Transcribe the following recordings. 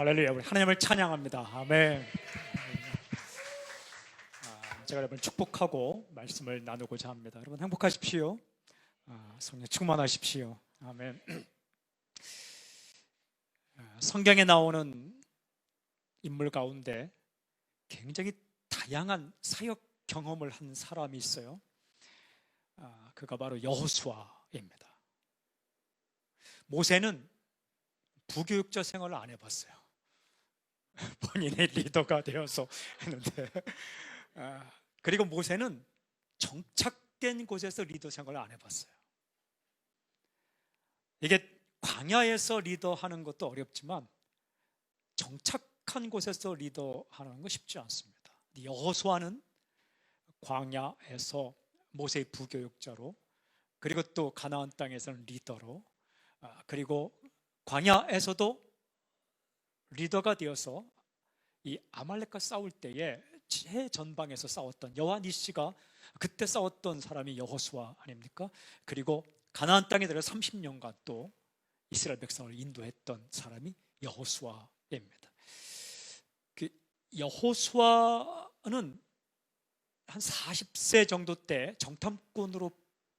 할렐루야. 우리 하나님을 찬양합니다. 아멘. 제가 여러분 축복하고 말씀을 나누고자 합니다. 여러분 행복하십시오. 성령 충만하십시오. 아멘. 성경에 나오는 인물 가운데 굉장히 다양한 사역 경험을 한 사람이 있어요. 그가 바로 여호수아입니다. 모세는 부교육자 생활을 안 해봤어요. 본인의 리더가 되어서 했는데, 그리고 모세는 정착된 곳에서 리더 생활을 안 해봤어요. 이게 광야에서 리더하는 것도 어렵지만 정착한 곳에서 리더하는 건 쉽지 않습니다. 여호수아는 광야에서 모세의 부교육자로, 그리고 또 가나안 땅에서는 리더로, 그리고 광야에서도 리더가 되어서 이 아말렉과 싸울 때에 최전방에서 싸웠던 여호와 니시가 그때 싸웠던 사람이 여호수아 아닙니까? 그리고 가나안 땅에 들어 30년간 또 이스라엘 백성을 인도했던 사람이 여호수아입니다. 그 여호수아는 한 40세 정도 때 정탐꾼으로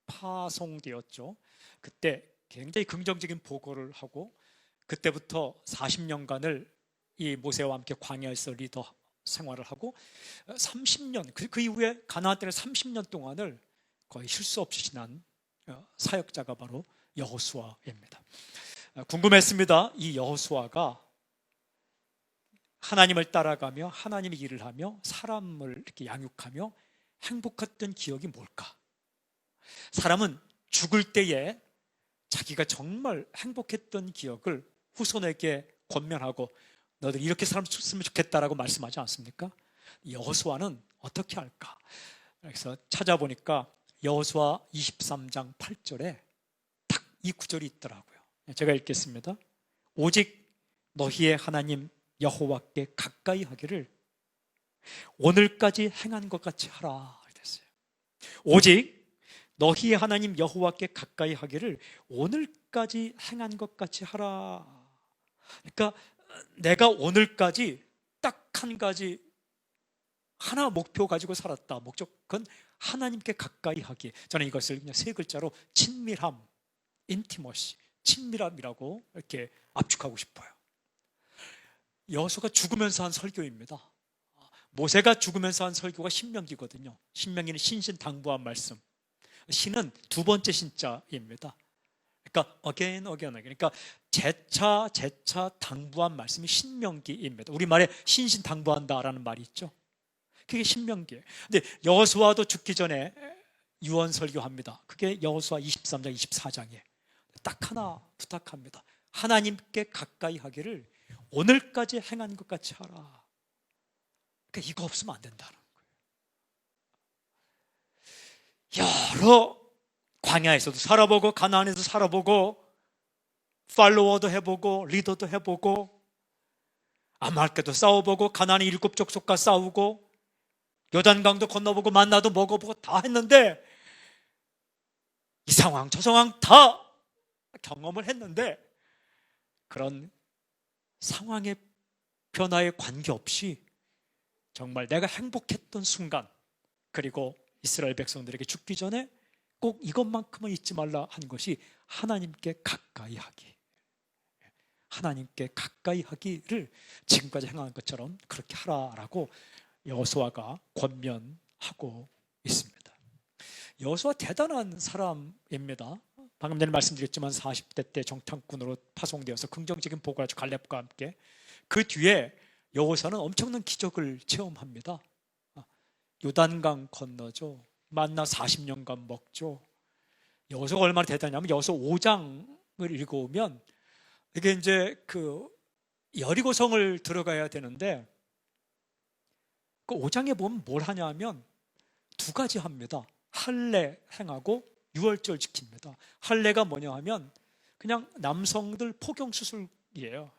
파송되었죠. 그때 굉장히 긍정적인 보고를 하고 그때부터 40년간을 이 모세와 함께 광야에서 리더 생활을 하고 30년, 그 이후에 가나안 땅에 30년 동안을 거의 실수 없이 지난 사역자가 바로 여호수아입니다. 궁금했습니다. 이 여호수아가 하나님을 따라가며 하나님의 일을 하며 사람을 이렇게 양육하며 행복했던 기억이 뭘까? 사람은 죽을 때에 자기가 정말 행복했던 기억을 후손에게 권면하고 너들 이렇게 살았으면 좋겠다라고 말씀하지 않습니까? 여호수아는 어떻게 할까? 그래서 찾아보니까 여호수아 23장 8절에 딱 이 구절이 있더라고요. 제가 읽겠습니다. 오직 너희의 하나님 여호와께 가까이 하기를 오늘까지 행한 것 같이 하라. 그랬어요. 오직 너희의 하나님 여호와께 가까이 하기를 오늘까지 행한 것 같이 하라. 그러니까 내가 오늘까지 딱 한 가지 하나 목표 가지고 살았다. 목적은 하나님께 가까이 하기. 저는 이것을 그냥 세 글자로 친밀함, 인티머시, 친밀함이라고 이렇게 압축하고 싶어요. 여호수아가 죽으면서 한 설교입니다. 모세가 죽으면서 한 설교가 신명기거든요. 신명기는 신신당부한 말씀. 신은 두 번째 신자입니다. 그러니까 again. 그러니까 재차 당부한 말씀이 신명기입니다. 우리말에 신신당부한다라는 말이 있죠. 그게 신명기예요. 근데 여호수아도 죽기 전에 유언 설교합니다. 그게 여호수아 23장 24장이에요. 딱 하나 부탁합니다. 하나님께 가까이 하기를 오늘까지 행한 것 같이 하라. 그러니까 이거 없으면 안 된다는 거예요. 여러 광야에서도 살아보고 가나안에도 살아보고 팔로워도 해보고 리더도 해보고 아말렉도 싸워보고 가나안의 7 족속과 싸우고 요단강도 건너보고 만나도 먹어보고 다 했는데 이 상황 저 상황 다 경험을 했는데 그런 상황의 변화에 관계없이 정말 내가 행복했던 순간, 그리고 이스라엘 백성들에게 죽기 전에 꼭 이것만큼은 잊지 말라 한 것이 하나님께 가까이 하기. 하나님께 가까이 하기를 지금까지 행한 것처럼 그렇게 하라라고 여호수아가 권면하고 있습니다. 여호수아 대단한 사람입니다. 방금 전에 말씀드렸지만 40대 때 정탐꾼으로 파송되어서 긍정적인 보고를 하죠. 갈렙과 함께. 그 뒤에 여호수아는 엄청난 기적을 체험합니다. 요단강 건너죠. 만나 40년간 먹죠. 여호수아가 얼마나 대단하냐면 여호수아 5장을 읽어오면 이게 이제 그 여리고성을 들어가야 되는데 그 5장에 보면 뭘 하냐면 두 가지 합니다. 할례 행하고 유월절 지킵니다. 할례가 뭐냐 하면 그냥 남성들 포경 수술이에요.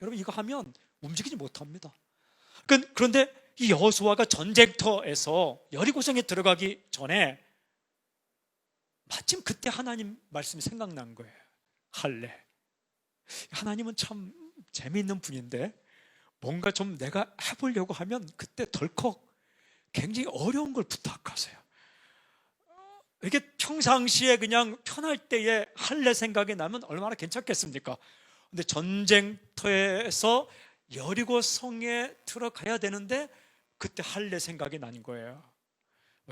여러분 이거 하면 움직이지 못합니다. 그런데 이 여호수아가 전쟁터에서 여리고성에 들어가기 전에 마침 그때 하나님 말씀이 생각난 거예요. 할례. 하나님은 참 재미있는 분인데 뭔가 좀 내가 해보려고 하면 그때 덜컥 굉장히 어려운 걸 부탁하세요. 이게 평상시에 그냥 편할 때에 할래 생각이 나면 얼마나 괜찮겠습니까? 근데 전쟁터에서 여리고 성에 들어가야 되는데 그때 할래 생각이 나는 거예요.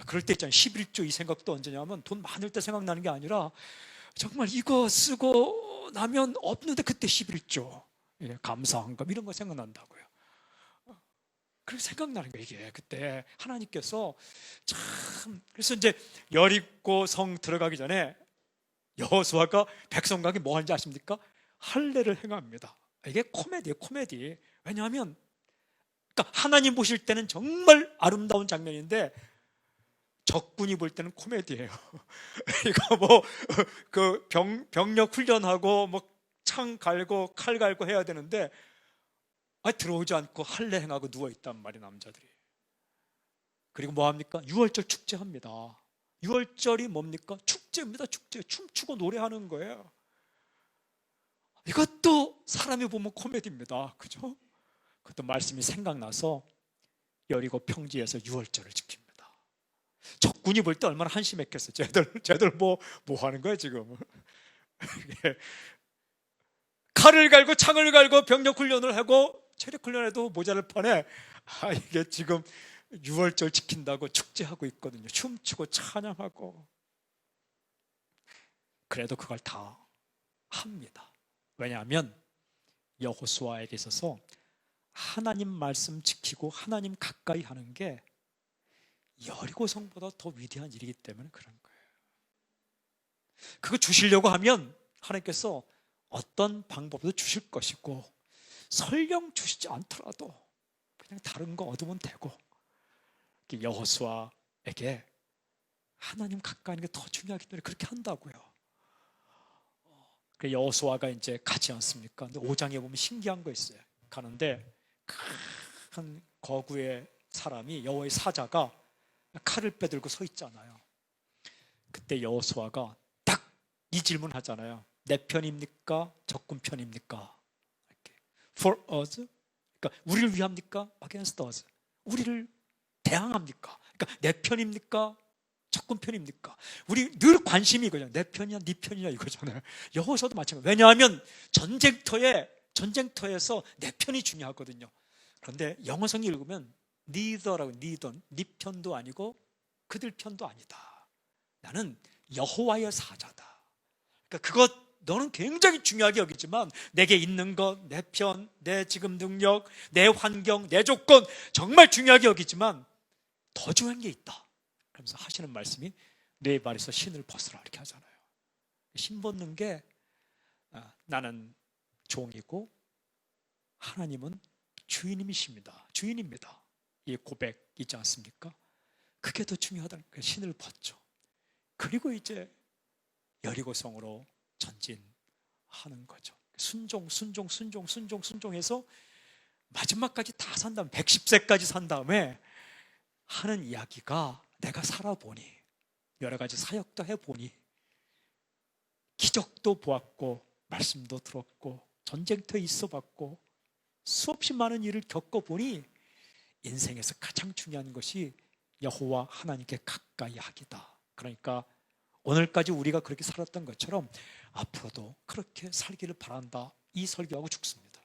그럴 때 있잖아요. 11조 이 생각도 언제냐면 돈 많을 때 생각나는 게 아니라 정말 이거 쓰고 나면 없는데 그때 11조 감사한가 이런 거 생각난다고요. 그렇게 생각나는 거예요. 이게 그때 하나님께서 참, 그래서 이제 여리고 성 들어가기 전에 여호수아가 백성에게 뭐 하는지 아십니까? 할례를 행합니다. 이게 코미디예요, 코미디. 왜냐하면 그러니까 하나님 보실 때는 정말 아름다운 장면인데 적군이 볼 때는 코미디예요. 이거 뭐 그 병력 훈련하고 뭐 창 갈고 칼 갈고 해야 되는데 들어오지 않고 할례 행하고 누워 있단 말이에요, 남자들이. 그리고 뭐 합니까? 6월절 축제합니다. 6월절이 뭡니까? 축제입니다. 축제. 춤추고 노래하는 거예요. 이것도 사람이 보면 코미디입니다. 그죠? 그것도 말씀이 생각나서 여리고 평지에서 6월절을 지킵니다. 적군이 볼 때 얼마나 한심했겠어요. 쟤들 뭐 하는 거야 지금? 칼을 갈고 창을 갈고 병력 훈련을 하고 체력 훈련에도 모자랄 판에 이게 지금 6월절 지킨다고 축제하고 있거든요. 춤추고 찬양하고. 그래도 그걸 다 합니다. 왜냐하면 여호수아에게 있어서 하나님 말씀 지키고 하나님 가까이 하는 게 여리고성보다 더 위대한 일이기 때문에 그런 거예요. 그거 주시려고 하면 하나님께서 어떤 방법도 주실 것이고 설령 주시지 않더라도 그냥 다른 거 얻으면 되고 여호수아에게 하나님 가까이 하는 게 더 중요하기 때문에 그렇게 한다고요. 여호수아가 이제 가지 않습니까? 근데 5장에 보면 신기한 거 있어요. 가는데 큰 거구의 사람이 여호와의 사자가 칼을 빼들고 서 있잖아요. 그때 여호수아가 딱 이 질문 하잖아요. 내 편입니까? 적군 편입니까? 이렇게. For us? 그러니까 우리를 위합니까? Against us? 우리를 대항합니까? 그러니까 내 편입니까? 적군 편입니까? 우리 늘 관심이 이거잖아요. 내 편이야, 네 편이야 이거잖아요. 여호수아도 마찬가지예요. 왜냐하면 전쟁터에서 내 편이 중요하거든요. 그런데 영어성이 읽으면 neither라고, neither, 네 편도 아니고 그들 편도 아니다. 나는 여호와의 사자다. 그러니까 그것 너는 굉장히 중요하게 여기지만 내게 있는 것, 내 편, 내 지금 능력, 내 환경, 내 조건 정말 중요하게 여기지만 더 중요한 게 있다. 그러면서 하시는 말씀이 내 발에서 신을 벗으라 이렇게 하잖아요. 신 벗는 게 나는 종이고 하나님은 주인님이십니다. 주인입니다. 이 고백 있지 않습니까? 그게 더 중요하다는 거예요. 신을 벗죠. 그리고 이제 여리고성으로 전진하는 거죠. 순종해서 마지막까지 다 산 다음에 110세까지 산 다음에 하는 이야기가 내가 살아보니 여러 가지 사역도 해보니 기적도 보았고 말씀도 들었고 전쟁터에 있어봤고 수없이 많은 일을 겪어보니 인생에서 가장 중요한 것이 여호와 하나님께 가까이 하기다. 그러니까 오늘까지 우리가 그렇게 살았던 것처럼 앞으로도 그렇게 살기를 바란다. 이 설교하고 죽습니다.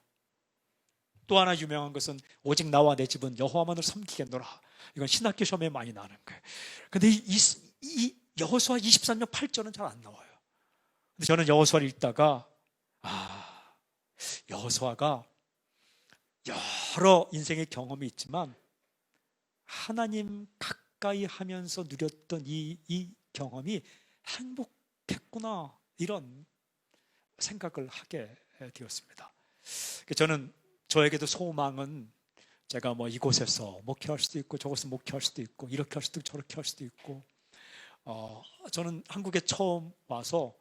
또 하나 유명한 것은 오직 나와 내 집은 여호와만을 섬기겠노라. 이건 신학교 시험에 많이 나오는 거예요. 근데 이 여호수아 23장 8절은 잘 안 나와요. 근데 저는 여호수아를 읽다가 여호수아가 여러 인생의 경험이 있지만 하나님 가까이 하면서 누렸던 이 경험이 행복했구나 이런 생각을 하게 되었습니다. 저는 저에게도 소망은 제가 뭐 이곳에서 목회할 수도 있고 저곳에서 목회할 수도 있고 이렇게 할 수도 있고 저렇게 할 수도 있고 저는 한국에 처음 와서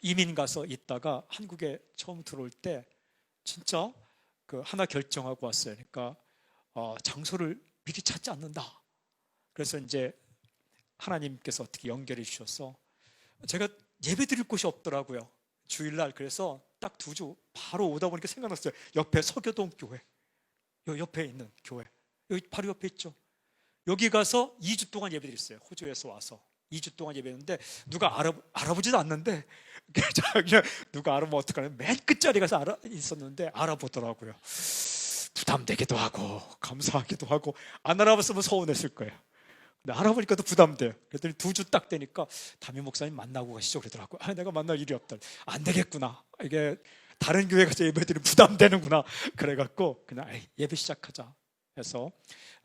이민 가서 있다가 한국에 처음 들어올 때 진짜 하나 결정하고 왔어요. 그러니까 장소를 미리 찾지 않는다. 그래서 이제 하나님께서 어떻게 연결해 주셔서 제가 예배 드릴 곳이 없더라고요. 주일날 그래서 딱 2주 바로 오다 보니까 생각났어요. 옆에 서교동 교회, 요 옆에 있는 교회, 여기 바로 옆에 있죠. 여기 가서 2주 동안 예배드렸어요. 호주에서 와서 2주 동안 예배했는데 누가 알아보지도 않는데 그냥 누가 알아보면 어떡하나 맨 끝자리 가서 있었는데 알아보더라고요. 부담되기도 하고 감사하기도 하고, 안 알아봤으면 서운했을 거예요. 근데 알아보니까 또 부담돼요. 그랬더니 2주 딱 되니까 담임 목사님 만나고 가시죠 그러더라고요. 내가 만날 일이 없다. 안 되겠구나. 이게 다른 교회 가서 예배드리면 부담되는구나. 그래갖고 그냥 예배 시작하자 해서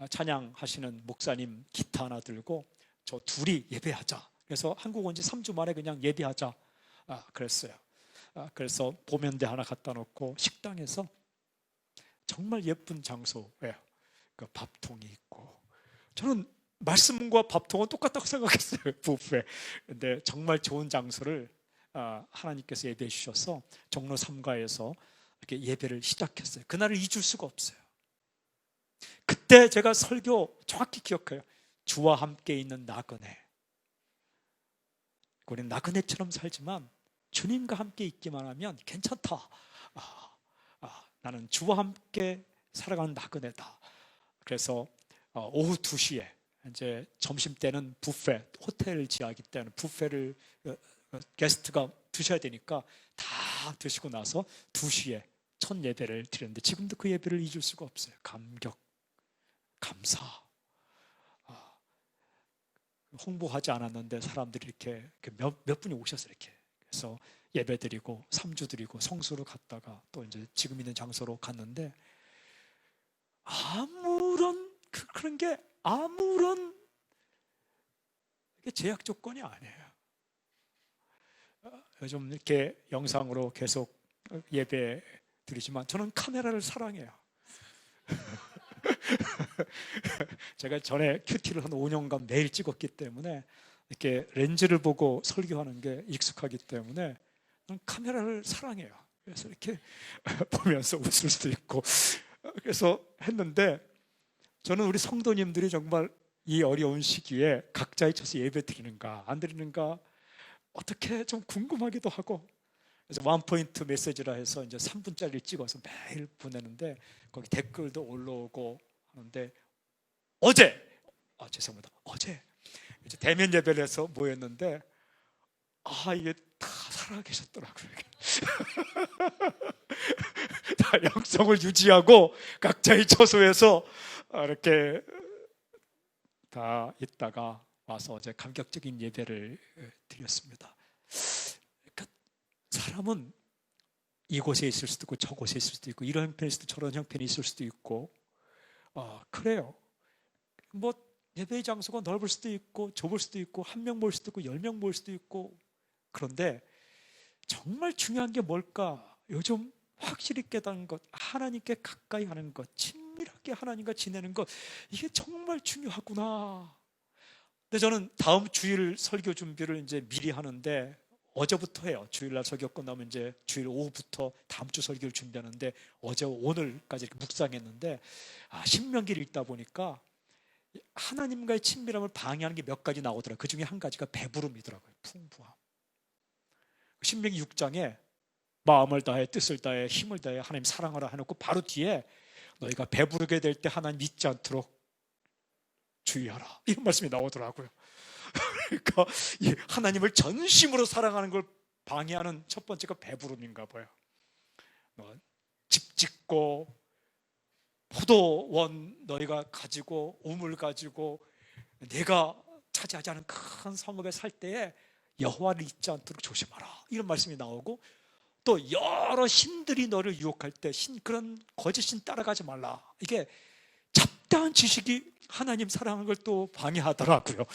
찬양하시는 목사님 기타 하나 들고 저 둘이 예배하자. 그래서 한국 온 지 3주 만에 그냥 예배하자 그랬어요. 그래서 보면대 하나 갖다 놓고 식당에서 정말 예쁜 장소예요. 그 밥통이 있고, 저는 말씀과 밥통은 똑같다고 생각했어요. 부부에. 근데 정말 좋은 장소를 하나님께서 예배해 주셔서 종로 3가에서 이렇게 예배를 시작했어요. 그날을 잊을 수가 없어요. 그때 제가 설교 정확히 기억해요. 주와 함께 있는 나그네. 우리는 나그네처럼 살지만 주님과 함께 있기만 하면 괜찮다. 나는 주와 함께 살아가는 나그네다. 그래서 오후 2시에 이제 점심 때는 뷔페, 호텔 지하기 때문에 뷔페를 게스트가 드셔야 되니까 다 드시고 나서 2시에 첫 예배를 드렸는데 지금도 그 예배를 잊을 수가 없어요. 감격, 감사. 홍보하지 않았는데 사람들이 이렇게 몇 분이 오셨어요. 이렇게. 그래서 예배 드리고 3주 드리고 성수로 갔다가 또 이제 지금 있는 장소로 갔는데 그런 게 아무런 제약 조건이 아니에요. 요즘 이렇게 영상으로 계속 예배 드리지만 저는 카메라를 사랑해요. 제가 전에 큐티를 한 5년간 매일 찍었기 때문에 이렇게 렌즈를 보고 설교하는 게 익숙하기 때문에 저는 카메라를 사랑해요. 그래서 이렇게 보면서 웃을 수도 있고 그래서 했는데, 저는 우리 성도님들이 정말 이 어려운 시기에 각자의 처서 예배 드리는가 안 드리는가 어떻게 좀 궁금하기도 하고, 그래서 원포인트 메시지라 해서 이제 3분짜리 찍어서 매일 보내는데 거기 댓글도 올라오고 하는데 죄송합니다. 어제 이제 대면 예배를 해서 모였는데 이게 다 살아계셨더라고요. 다 영성을 유지하고 각자의 처소에서 이렇게 다 있다가 와서 어제 감격적인 예배를 드렸습니다. 그러니까 사람은 이곳에 있을 수도 있고 저곳에 있을 수도 있고 이런 형편일 수도 저런 형편이 있을 수도 있고 그래요. 뭐 예배의 장소가 넓을 수도 있고 좁을 수도 있고 1명 모일 수도 있고 10명 모일 수도 있고, 그런데 정말 중요한 게 뭘까? 요즘 확실히 깨닫는 것, 하나님께 가까이 하는 것, 친밀하게 하나님과 지내는 것, 이게 정말 중요하구나. 근데 저는 다음 주일 설교 준비를 이제 미리 하는데 어제부터 해요. 주일날 설교 끝나면 이제 주일 오후부터 다음 주 설교를 준비하는데 어제 오늘까지 이렇게 묵상했는데 신명기를 읽다 보니까 하나님과의 친밀함을 방해하는 게 몇 가지 나오더라고요. 그 중에 한 가지가 배부름이더라고요. 풍부함. 신명기 6장에 마음을 다해 뜻을 다해 힘을 다해 하나님 사랑하라 해놓고 바로 뒤에 너희가 배부르게 될 때 하나님 잊지 않도록 주의하라, 이런 말씀이 나오더라고요. 그러니까 하나님을 전심으로 사랑하는 걸 방해하는 첫 번째가 배부름인가 봐요. 집 짓고 포도원 너희가 가지고 우물 가지고 내가 차지하지 않은 큰 성읍에 살 때에 여호와를 잊지 않도록 조심하라, 이런 말씀이 나오고, 또 여러 신들이 너를 유혹할 때 그런 거짓 신 따라가지 말라, 이게 잡다한 지식이 하나님 사랑하는 걸 또 방해하더라고요.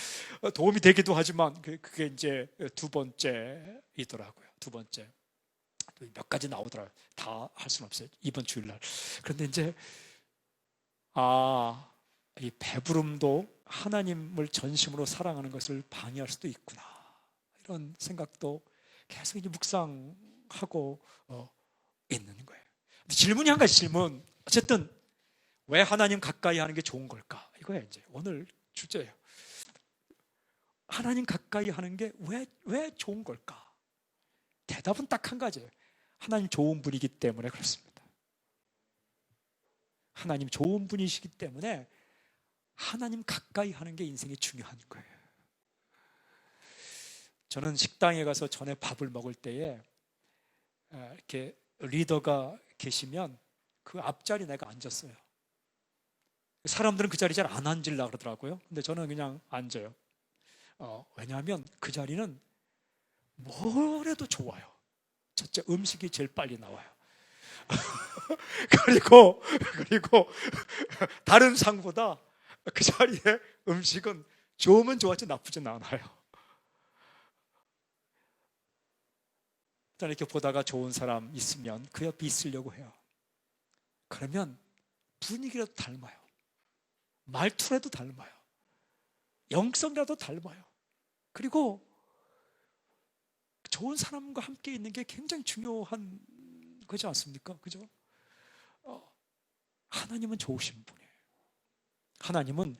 도움이 되기도 하지만 그게 이제 두 번째이더라고요. 두 번째 몇 가지 나오더라고요. 다 할 수는 없어요, 이번 주일날. 그런데 이제 이 배부름도 하나님을 전심으로 사랑하는 것을 방해할 수도 있구나, 이런 생각도 계속 이제 묵상하고 있는 거예요. 질문이 한 가지 질문. 어쨌든 왜 하나님 가까이 하는 게 좋은 걸까? 이거예요. 이제 오늘 주제예요. 하나님 가까이 하는 게 왜 좋은 걸까? 대답은 딱 한 가지예요. 하나님 좋은 분이기 때문에 그렇습니다. 하나님 좋은 분이시기 때문에 하나님 가까이 하는 게 인생이 중요한 거예요. 저는 식당에 가서 전에 밥을 먹을 때에 이렇게 리더가 계시면 그 앞자리 내가 앉았어요. 사람들은 그 자리 잘 안 앉으려고 그러더라고요. 근데 저는 그냥 앉아요. 왜냐하면 그 자리는 뭘 해도 좋아요. 첫째, 음식이 제일 빨리 나와요. 그리고 다른 상보다 그 자리에 음식은 좋으면 좋았지 나쁘진 않아요. 일단 이렇게 보다가 좋은 사람 있으면 그 옆에 있으려고 해요. 그러면 분위기라도 닮아요. 말투라도 닮아요. 영성이라도 닮아요. 그리고 좋은 사람과 함께 있는 게 굉장히 중요한 거지 않습니까? 그죠? 하나님은 좋으신 분이에요. 하나님은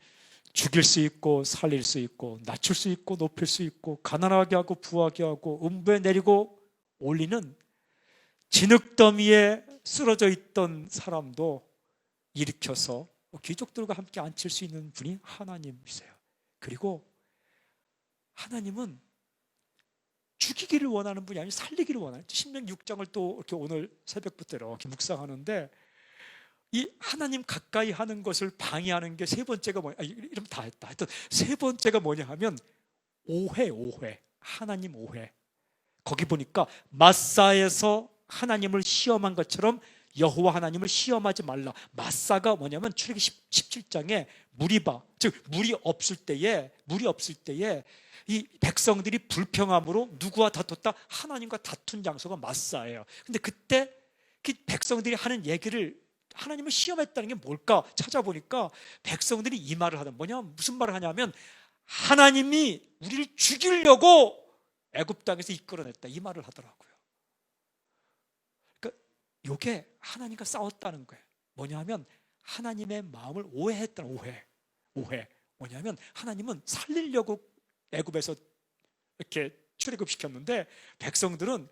죽일 수 있고 살릴 수 있고 낮출 수 있고 높일 수 있고 가난하게 하고 부하게 하고 음부에 내리고 올리는 진흙더미에 쓰러져 있던 사람도 일으켜서 귀족들과 함께 앉힐 수 있는 분이 하나님이세요. 그리고 하나님은 죽이기를 원하는 분이 아니라 살리기를 원하는, 신명기 6장을 또 이렇게 오늘 새벽부터 이렇게 묵상하는데, 이 하나님 가까이 하는 것을 방해하는 게 세 번째가 뭐냐, 이러면 다 했다. 하여튼 세 번째가 뭐냐 하면 오해. 하나님 오해. 거기 보니까 마사에서 하나님을 시험한 것처럼 여호와 하나님을 시험하지 말라. 마사가 뭐냐면 출애굽기 17장에 무리바, 즉 물이 없을 때에 이 백성들이 불평함으로 누구와 다퉜다? 하나님과 다툰 장소가 마사예요. 근데 그때 그 백성들이 하는 얘기를, 하나님을 시험했다는 게 뭘까 찾아보니까 백성들이 이 말을 하던, 무슨 말을 하냐면 하나님이 우리를 죽이려고 애굽 땅에서 이끌어냈다, 이 말을 하더라고요. 그러니까 이게 하나님과 싸웠다는 거예요. 뭐냐면 하나님의 마음을 오해했다는, 오해. 뭐냐면 하나님은 살리려고 애굽에서 이렇게 출애굽시켰는데 백성들은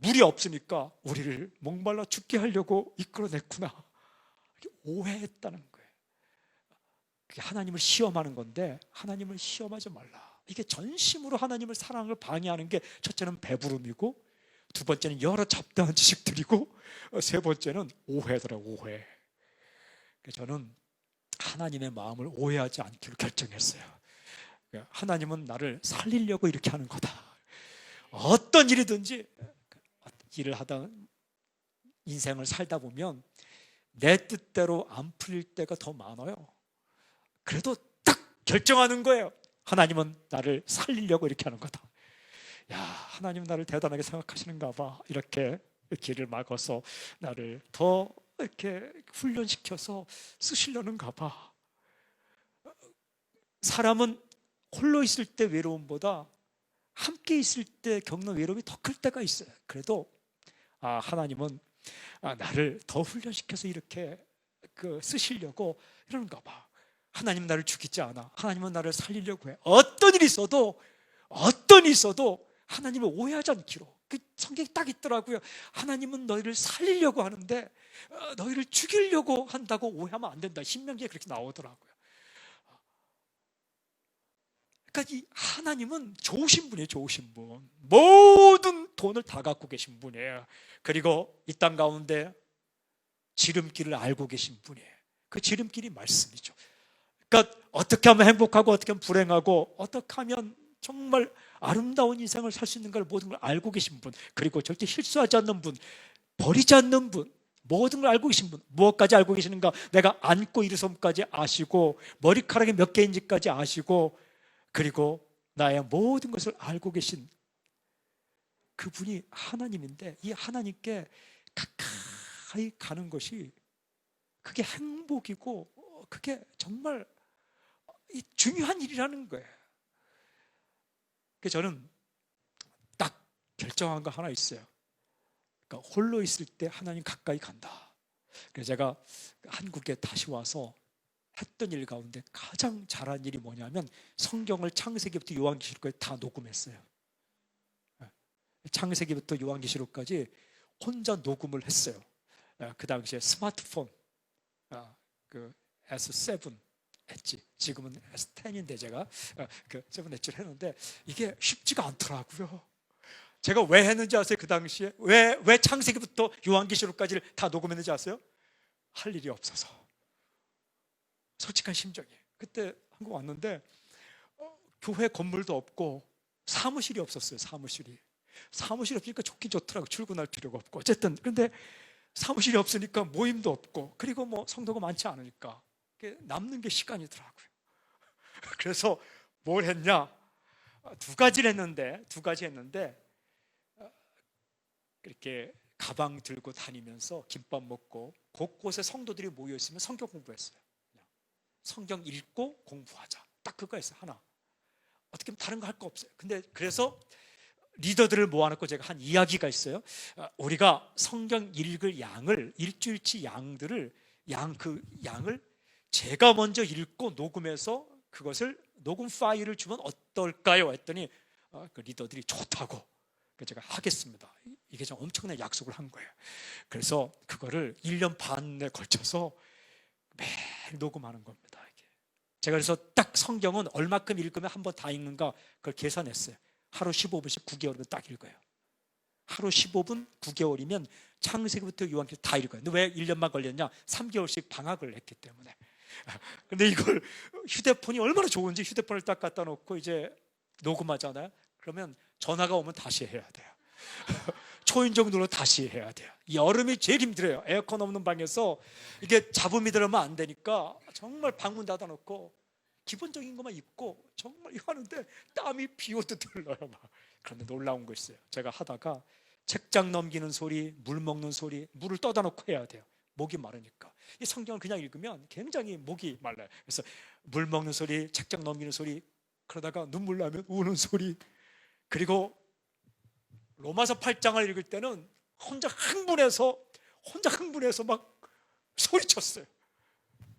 물이 없으니까 우리를 목말라 죽게 하려고 이끌어냈구나, 오해했다는 거예요. 그게 하나님을 시험하는 건데 하나님을 시험하지 말라. 이게 전심으로 하나님을 사랑을 방해하는 게, 첫째는 배부름이고, 두 번째는 여러 잡다한 지식들이고, 세 번째는 오해더라고요. 오해. 저는 하나님의 마음을 오해하지 않기로 결정했어요. 하나님은 나를 살리려고 이렇게 하는 거다. 어떤 일이든지 일을 하다 인생을 살다 보면 내 뜻대로 안 풀릴 때가 더 많아요. 그래도 딱 결정하는 거예요. 하나님은 나를 살리려고 이렇게 하는 거다. 야, 하나님 나를 대단하게 생각하시는가 봐. 이렇게 길을 막아서 나를 더 이렇게 훈련시켜서 쓰시려는가 봐. 사람은 홀로 있을 때 외로움보다 함께 있을 때 겪는 외로움이 더 클 때가 있어요. 그래도 하나님은 나를 더 훈련시켜서 이렇게 쓰시려고 이러는가 봐. 하나님 나를 죽이지 않아. 하나님은 나를 살리려고 해. 어떤 일이 있어도 하나님을 오해하지 않기로. 그 성경이 딱 있더라고요. 하나님은 너희를 살리려고 하는데 너희를 죽이려고 한다고 오해하면 안 된다. 신명기에 그렇게 나오더라고요. 그러니까 이 하나님은 좋으신 분이에요. 좋으신 분. 모든 돈을 다 갖고 계신 분이에요. 그리고 이 땅 가운데 지름길을 알고 계신 분이에요. 그 지름길이 말씀이죠. 그러니까 어떻게 하면 행복하고 어떻게 하면 불행하고 어떻게 하면 정말 아름다운 인생을 살 수 있는 걸 모든 걸 알고 계신 분, 그리고 절대 실수하지 않는 분, 버리지 않는 분, 모든 걸 알고 계신 분. 무엇까지 알고 계시는가? 내가 안고 일어섬까지 아시고 머리카락이 몇 개인지까지 아시고, 그리고 나의 모든 것을 알고 계신 그분이 하나님인데, 이 하나님께 가까이 가는 것이 그게 행복이고 그게 정말 중요한 일이라는 거예요. 그래서 저는 딱 결정한 거 하나 있어요. 그러니까 홀로 있을 때 하나님 가까이 간다. 그래서 제가 한국에 다시 와서 했던 일 가운데 가장 잘한 일이 뭐냐면 성경을 창세기부터 요한계시록까지 다 녹음했어요. 창세기부터 요한계시록까지 혼자 녹음을 했어요. 그 당시에 스마트폰 그 S7 엣지, 지금은 S10인데 제가 그 7 엣지를 했는데 이게 쉽지가 않더라고요. 제가 왜 했는지 아세요? 그 당시에 왜 창세기부터 요한계시록까지를 다 녹음했는지 아세요? 할 일이 없어서. 솔직한 심정이에요. 그때 한국 왔는데 교회 건물도 없고 사무실이 없었어요. 사무실이 없으니까 좋긴 좋더라고. 출근할 필요가 없고. 어쨌든 근데 사무실이 없으니까 모임도 없고, 그리고 뭐 성도가 많지 않으니까 남는 게 시간이더라고요. 그래서 뭘 했냐? 두 가지 했는데 이렇게 가방 들고 다니면서 김밥 먹고 곳곳에 성도들이 모여 있으면 성경 공부했어요. 그냥 성경 읽고 공부하자. 딱 그거였어요. 하나. 어떻게 보면 다른 거 할 거 없어요. 근데 그래서 리더들을 모아놓고 제가 한 이야기가 있어요. 우리가 성경 읽을 양을, 일주일치 양들을 그 양을 제가 먼저 읽고 녹음해서 그것을 녹음 파일을 주면 어떨까요? 했더니 그 리더들이 좋다고. 그래서 제가 하겠습니다. 이게 좀 엄청난 약속을 한 거예요. 그래서 그거를 1년 반에 걸쳐서 매일 녹음하는 겁니다. 제가 그래서 딱 성경은 얼마큼 읽으면 한 번 다 읽는가 그걸 계산했어요. 하루 15분씩 9개월이면 딱 읽어요. 하루 15분 9개월이면 창세기부터 요한계시록 다 읽어요. 근데 왜 1년만 걸렸냐? 3개월씩 방학을 했기 때문에. 근데 이걸 휴대폰이 얼마나 좋은지 휴대폰을 딱 갖다 놓고 이제 녹음하잖아요. 그러면 전화가 오면 다시 해야 돼요. 초인종 눌러 다시 해야 돼요. 여름이 제일 힘들어요. 에어컨 없는 방에서 이게 잡음이 들으면 안 되니까 정말 방문 닫아 놓고 기본적인 것만 입고 정말 이거 하는데 땀이 비 오듯 흘러요. 막. 그런데 놀라운 거 있어요. 제가 하다가 책장 넘기는 소리, 물 먹는 소리, 물을 떠다 놓고 해야 돼요. 목이 마르니까. 이 성경을 그냥 읽으면 굉장히 목이 말라요. 그래서 물 먹는 소리, 책장 넘기는 소리, 그러다가 눈물 나면 우는 소리, 그리고 로마서 8장을 읽을 때는 혼자 흥분해서 막 소리쳤어요.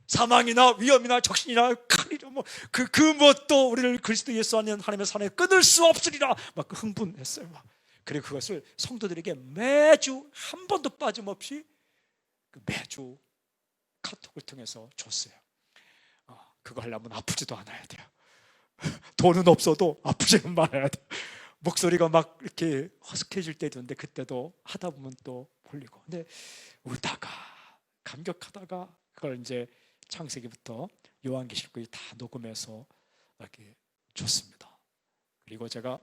사망이나 위험이나 적신이나 칼이나 그 무엇도 우리를 그리스도 예수 안에 하나님의 사랑에 끊을 수 없으리라 막 흥분했어요. 막. 그리고 그것을 성도들에게 매주 한 번도 빠짐없이 매주 카톡을 통해서 줬어요. 그거 하려면 아프지도 않아야 돼요. 돈은 없어도 아프지는 말아야 돼요. 목소리가 막 이렇게 허스케질 때도 있는데 그때도 하다 보면 또 풀리고. 근데 울다가 감격하다가 그걸 이제 창세기부터 요한계시록까지 다 녹음해서 이렇게 줬습니다. 그리고 제가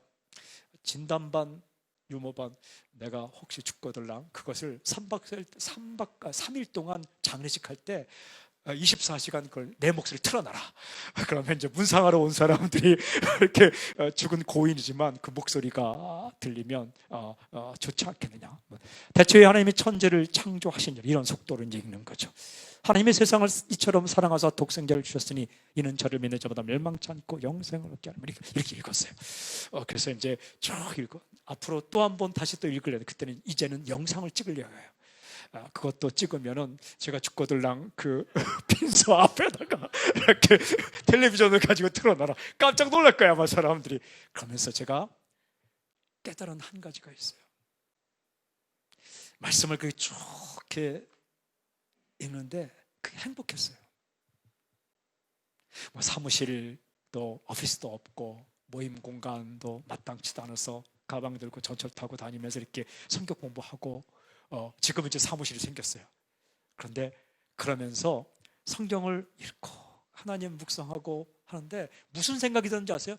진단반, 유모반 내가 혹시 죽거들랑 그것을 3일 동안 장례식 할 때 24시간 그걸 내 목소리를 틀어놔라. 그러면 이제 문상하러 온 사람들이 이렇게 죽은 고인이지만 그 목소리가 들리면 좋지 않겠느냐. 대초에 하나님이 천지를 창조하신 일, 이런 속도로 이제 읽는 거죠. 하나님의 세상을 이처럼 사랑하사 독생자를 주셨으니 이는 저를 믿는 자보다 멸망치 않고 영생을 얻게 하는, 이렇게 읽었어요. 그래서 이제 쭉 읽고 앞으로 또 한 번 다시 또 읽으려고. 그때는 이제는 영상을 찍으려고 해요. 그것도 찍으면은 제가 죽거들랑 그 빈소 앞에다가 이렇게 텔레비전을 가지고 틀어놔라. 깜짝 놀랄 거야 아마 사람들이. 그러면서 제가 깨달은 한 가지가 있어요. 말씀을 그렇게 쭉 이렇게 읽는데 그게 행복했어요. 뭐 사무실도 오피스도 없고 모임 공간도 마땅치도 않아서 가방 들고 전철 타고 다니면서 이렇게 성경 공부하고 지금 이제 사무실이 생겼어요. 그런데 그러면서 성경을 읽고 하나님 묵상하고 하는데 무슨 생각이 드는지 아세요?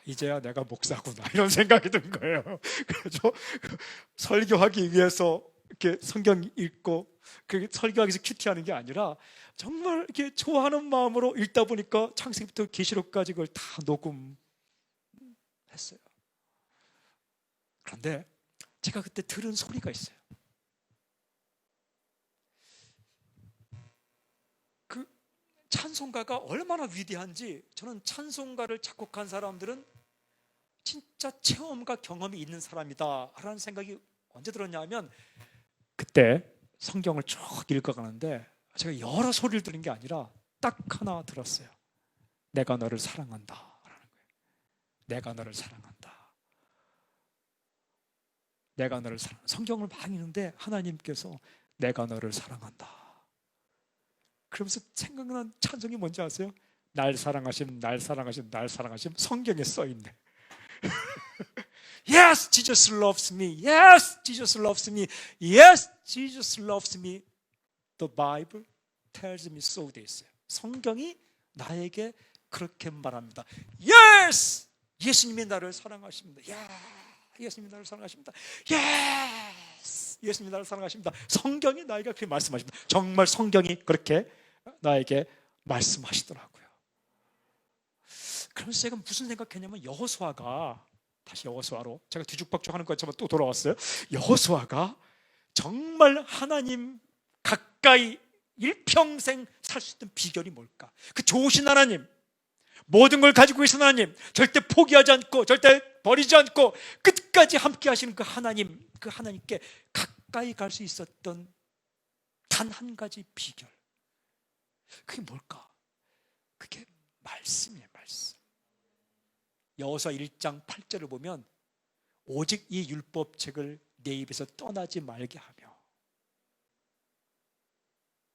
이제야 내가 목사구나, 이런 생각이 든 거예요. 그래서 설교하기 위해서 이렇게 성경 읽고 그 설교하기 위해서 큐티하는 게 아니라 정말 이렇게 좋아하는 마음으로 읽다 보니까 창세기부터 계시록까지 그걸 다 녹음했어요. 그런데 제가 그때 들은 소리가 있어요. 그 찬송가가 얼마나 위대한지, 저는 찬송가를 작곡한 사람들은 진짜 체험과 경험이 있는 사람이다 라는 생각이 언제 들었냐면, 그때 성경을 쭉 읽어가는데 제가 여러 소리를 들은 게 아니라 딱 하나 들었어요. 내가 너를 사랑한다 라는 거예요. 내가 너를 사랑한다. 내가 너를 사랑한다. 성경을 많이 읽는데 하나님께서 내가 너를 사랑한다. 그러면서 생각난 찬송이 뭔지 아세요? 날 사랑하심, 날 사랑하심, 날 사랑하심. 성경에 써있네. Yes, Jesus loves me. Yes, Jesus loves me. Yes, Jesus loves me. The Bible tells me so. 돼 있어요. 성경이 나에게 그렇게 말합니다. Yes, 예수님이 나를 사랑하십니다. 예수님이 나를 사랑하십니다. Yes, 예수님이 나를 사랑하십니다. 성경이 나에게 그렇게 말씀하십니다. 정말 성경이 그렇게 나에게 말씀하시더라고요. 그래서 제가 무슨 생각했냐면 여호수아가, 다시 여호수아로 제가 뒤죽박죽 하는 것처럼 또 돌아왔어요. 여호수아가 정말 하나님 가까이 일평생 살 수 있던 비결이 뭘까? 그 좋으신 하나님, 모든 걸 가지고 계신 하나님, 절대 포기하지 않고 절대 버리지 않고 끝까지 함께 하시는 그 하나님, 그 하나님께 가까이 갈 수 있었던 단 한 가지 비결, 그게 뭘까? 그게 말씀이에요. 말씀. 여호수아 1장 8절을 보면 오직 이 율법책을 내 입에서 떠나지 말게 하며,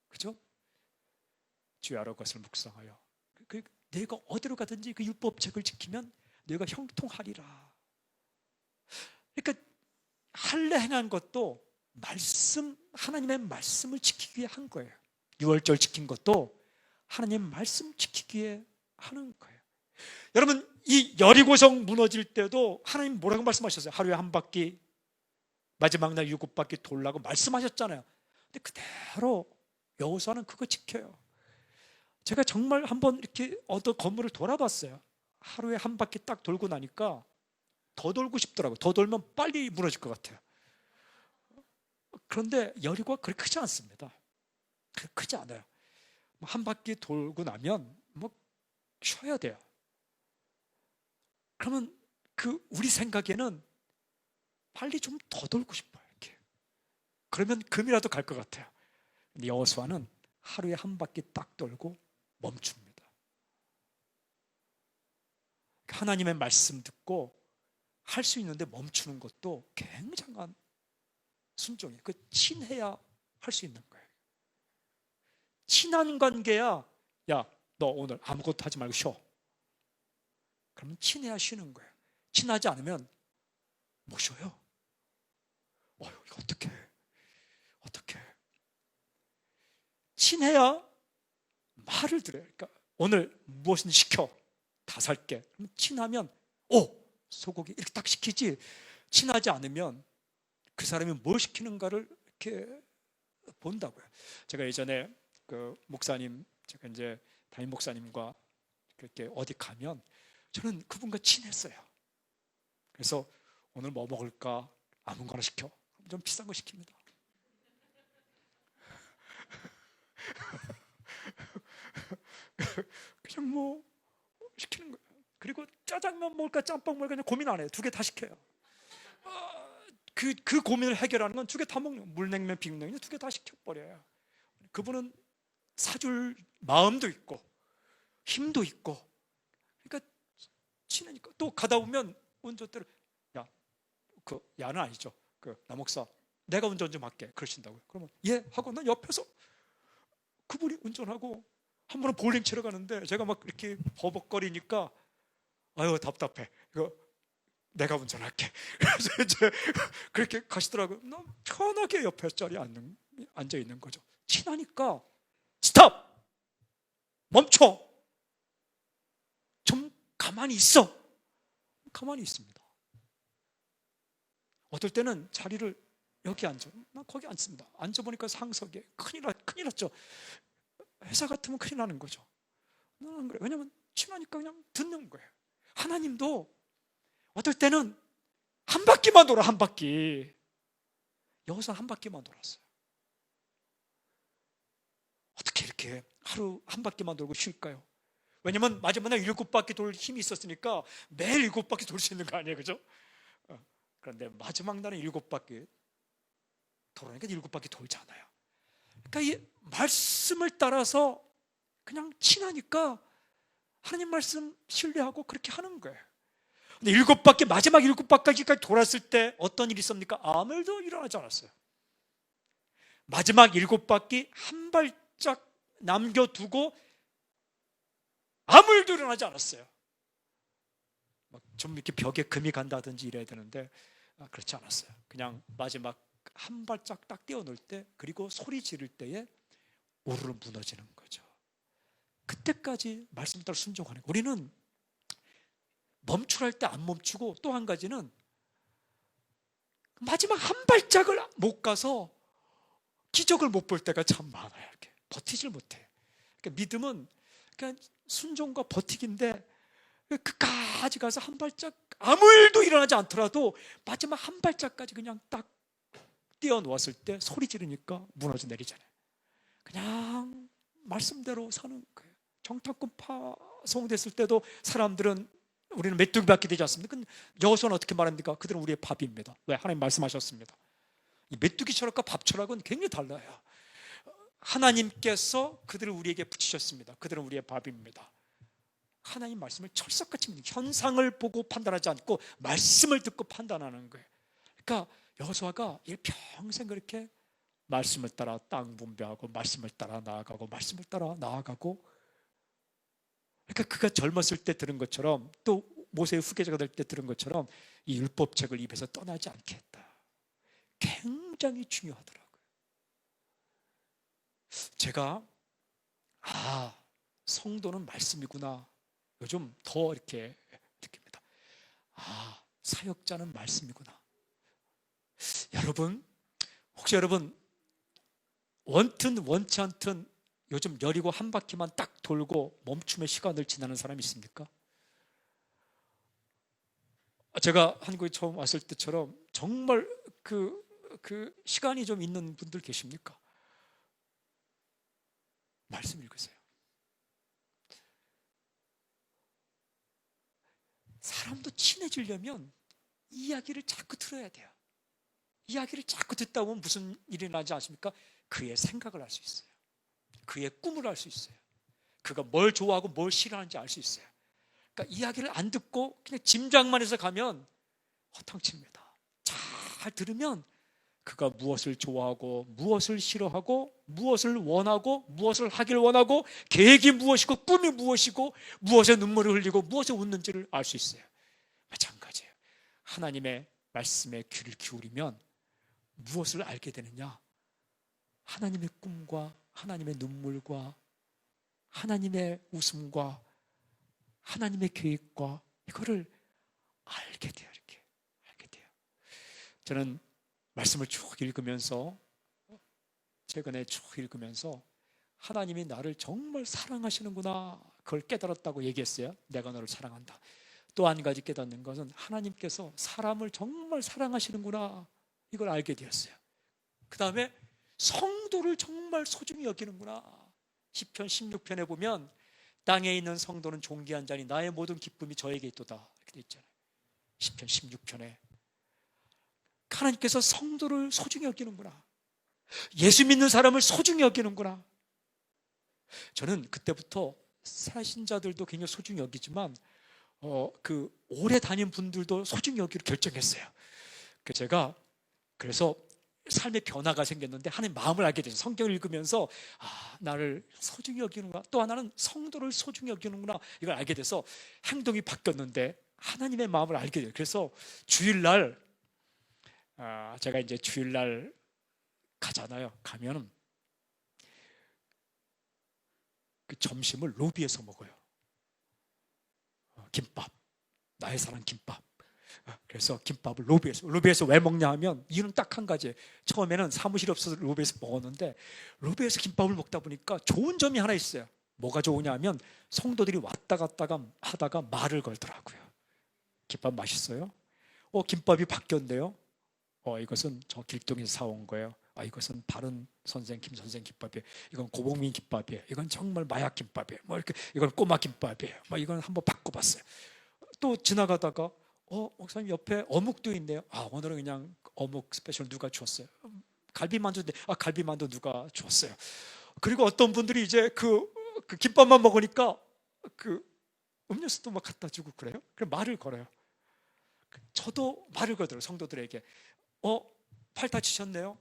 그죠? 주의 여러 것을 묵상하여 내가 어디로 가든지 그 율법책을 지키면 내가 형통하리라. 그러니까 할례 행한 것도 말씀, 하나님의 말씀을 지키기 위해 한 거예요. 유월절 지킨 것도 하나님 말씀 지키기 위해 하는 거예요. 여러분, 이 여리고성 무너질 때도 하나님 뭐라고 말씀하셨어요? 하루에 한 바퀴, 마지막 날 7바퀴 돌라고 말씀하셨잖아요. 근데 그대로 여호수아는 그거 지켜요. 제가 정말 한번 이렇게 건물을 돌아봤어요. 하루에 한 바퀴 딱 돌고 나니까 더 돌고 싶더라고요. 더 돌면 빨리 무너질 것 같아요. 그런데 여리고가 그렇게 크지 않습니다. 크지 않아요. 한 바퀴 돌고 나면 쉬어야 돼요. 그러면 우리 생각에는 빨리 좀 더 돌고 싶어요. 이렇게. 그러면 금이라도 갈 것 같아요. 근데 여호수아는 하루에 한 바퀴 딱 돌고 멈춥니다. 하나님의 말씀 듣고 할 수 있는데 멈추는 것도 굉장한 순종이에요. 친해야 할 수 있는 거예요. 친한 관계야, 야, 너 오늘 아무것도 하지 말고 쉬어. 그러면 친해야 쉬는 거예요. 친하지 않으면 못 쉬어요. 이거 어떡해. 친해야 말을 들어요. 그러니까 오늘 무엇을 시켜, 다 살게. 그럼 친하면 소고기 이렇게 딱 시키지. 친하지 않으면 그 사람이 뭘 시키는가를 이렇게 본다고요. 제가 예전에 그 목사님, 제가 이제 담임 목사님과 그렇게 어디 가면 저는 그분과 친했어요. 그래서 오늘 뭐 먹을까? 아무거나 시켜. 좀 비싼 거 시킵니다. 그냥 시키는 거예요. 그리고 짜장면 먹을까 짬뽕 먹을까 그냥 고민 안 해요. 2개 다 시켜요. 그 고민을 해결하는 건 2개 다 먹는 거예요. 물냉면, 비빔냉면 2개 다 시켜버려요. 그분은 사줄 마음도 있고 힘도 있고, 그러니까 친하니까. 또 가다 보면 운전대로 야는 아니죠. 나 목사, 내가 운전 좀 할게. 그러신다고요. 그러면 예 하고 난 옆에서 그분이 운전하고, 한 번은 볼링 치러 가는데 제가 막 이렇게 버벅거리니까 아유 답답해. 이거 내가 운전할게. 그래서 이제 그렇게 가시더라고요. 너무 편하게 옆에 자리에 앉아 있는 거죠. 친하니까 스톱! 멈춰! 좀 가만히 있어! 가만히 있습니다. 어떨 때는 자리를 여기 앉아. 나 거기 앉습니다. 앉아보니까 상석에 큰일 났죠. 회사 같으면 큰일 나는 거죠. 나는 안 그래. 왜냐면 친하니까 그냥 듣는 거예요. 하나님도 어떨 때는 한 바퀴만 돌아. 한 바퀴. 여호수아 한 바퀴만 돌았어요. 어떻게 이렇게 하루 한 바퀴만 돌고 쉴까요? 왜냐면 마지막 날 7바퀴 돌 힘이 있었으니까 매일 7바퀴 돌 수 있는 거 아니에요, 그죠? 그런데 마지막 날은 7바퀴 돌으니까 7바퀴 돌잖아요. 그러니까 이 말씀을 따라서 그냥 친하니까 하나님 말씀 신뢰하고 그렇게 하는 거예요. 근데 7바퀴, 마지막 7바퀴까지 돌았을 때 어떤 일이 있습니까? 아무 일도 일어나지 않았어요. 마지막 7바퀴 한 발짝 남겨두고 아무 일도 일어나지 않았어요. 좀 이렇게 벽에 금이 간다든지 이래야 되는데 그렇지 않았어요. 그냥 마지막 한 발짝 딱 떼어놓을 때, 그리고 소리 지를 때에 우르르 무너지는 거죠. 그때까지 말씀 따라 순종하는 거예요. 우리는 멈추랄 때 안 멈추고, 또 한 가지는 마지막 한 발짝을 못 가서 기적을 못 볼 때가 참 많아요. 이렇게 버티질 못해. 그러니까 믿음은 그냥 순종과 버티기인데, 그까지 가서 한 발짝 아무 일도 일어나지 않더라도 마지막 한 발짝까지 그냥 딱 띄어놓았을 때 소리 지르니까 무너져 내리잖아요. 그냥 말씀대로 사는 거예요. 정탐꾼 파송됐을 때도 사람들은, 우리는 메뚜기 밟게 되지 않습니까? 여호수아는 어떻게 말합니까? 그들은 우리의 밥입니다. 왜? 하나님 말씀하셨습니다. 이 메뚜기 철학과 밥 철학은 굉장히 달라요. 하나님께서 그들을 우리에게 붙이셨습니다. 그들은 우리의 밥입니다. 하나님 말씀을 철석같이 믿는, 현상을 보고 판단하지 않고 말씀을 듣고 판단하는 거예요. 그러니까 여호수아가 평생 그렇게 말씀을 따라 땅 분배하고, 말씀을 따라 나아가고, 말씀을 따라 나아가고, 그러니까 그가 젊었을 때 들은 것처럼, 또 모세의 후계자가 될 때 들은 것처럼 이 율법책을 입에서 떠나지 않게 했다. 굉장히 중요하더라고요. 제가 성도는 말씀이구나, 요즘 더 이렇게 느낍니다. 사역자는 말씀이구나. 여러분, 혹시 여러분 원튼 원치 않든 요즘 여리고 한 바퀴만 딱 돌고 멈춤의 시간을 지나는 사람이 있습니까? 제가 한국에 처음 왔을 때처럼 정말 그 시간이 좀 있는 분들 계십니까? 말씀 읽으세요. 사람도 친해지려면 이야기를 자꾸 들어야 돼요. 이야기를 자꾸 듣다 보면 무슨 일이 나지 않습니까? 그의 생각을 알 수 있어요. 그의 꿈을 알 수 있어요. 그가 뭘 좋아하고 뭘 싫어하는지 알 수 있어요. 그러니까 이야기를 안 듣고 그냥 짐작만 해서 가면 허탕칩니다. 잘 들으면 그가 무엇을 좋아하고, 무엇을 싫어하고, 무엇을 원하고, 무엇을 하길 원하고, 계획이 무엇이고, 꿈이 무엇이고, 무엇에 눈물을 흘리고, 무엇에 웃는지를 알 수 있어요. 마찬가지예요. 하나님의 말씀에 귀를 기울이면 무엇을 알게 되느냐? 하나님의 꿈과, 하나님의 눈물과, 하나님의 웃음과, 하나님의 계획과, 이거를 알게 돼요. 이렇게 알게 돼요. 저는 말씀을 쭉 읽으면서, 최근에 쭉 읽으면서 하나님이 나를 정말 사랑하시는구나, 그걸 깨달았다고 얘기했어요. 내가 너를 사랑한다. 또 한 가지 깨닫는 것은 하나님께서 사람을 정말 사랑하시는구나, 이걸 알게 되었어요. 그 다음에 성도를 정말 소중히 여기는구나. 시편 16편에 보면 땅에 있는 성도는 존귀한 자니 나의 모든 기쁨이 저에게 있도다, 이렇게 돼 있잖아요. 시편 16편에 하나님께서 성도를 소중히 여기는구나, 예수 믿는 사람을 소중히 여기는구나. 저는 그때부터 새신자들도 굉장히 소중히 여기지만 오래 다닌 분들도 소중히 여기로 결정했어요. 그래서 삶의 변화가 생겼는데, 하나님 마음을 알게 돼서 성경을 읽으면서 나를 소중히 여기는구나, 또 하나는 성도를 소중히 여기는구나, 이걸 알게 돼서 행동이 바뀌었는데 하나님의 마음을 알게 돼요. 그래서 주일날 제가 이제 주일날 가잖아요. 가면은 그 점심을 로비에서 먹어요. 김밥, 나의 사랑 김밥. 그래서 김밥을 로비에서 왜 먹냐 하면 이유는 딱 한 가지예요. 처음에는 사무실이 없어서 로비에서 먹었는데, 로비에서 김밥을 먹다 보니까 좋은 점이 하나 있어요. 뭐가 좋으냐 하면 성도들이 왔다 갔다가 하다가 말을 걸더라고요. 김밥 맛있어요? 김밥이 바뀌었네요. 이것은 저 길동에서 사온 거예요. 이것은 바른 선생 김 선생 김밥이에요. 이건 고봉민 김밥이에요. 이건 정말 마약 김밥이에요. 이건 꼬마 김밥이에요. 이건 한번 바꿔봤어요. 또 지나가다가 목사님 옆에 어묵도 있네요. 오늘은 그냥 어묵 스페셜 누가 주었어요? 갈비만두인데 갈비만두 누가 주었어요? 그리고 어떤 분들이 이제 그 김밥만 먹으니까 그 음료수도 막 갖다 주고 그래요. 그럼 말을 걸어요. 저도 말을 걸더라고요. 성도들에게 팔 다치셨네요?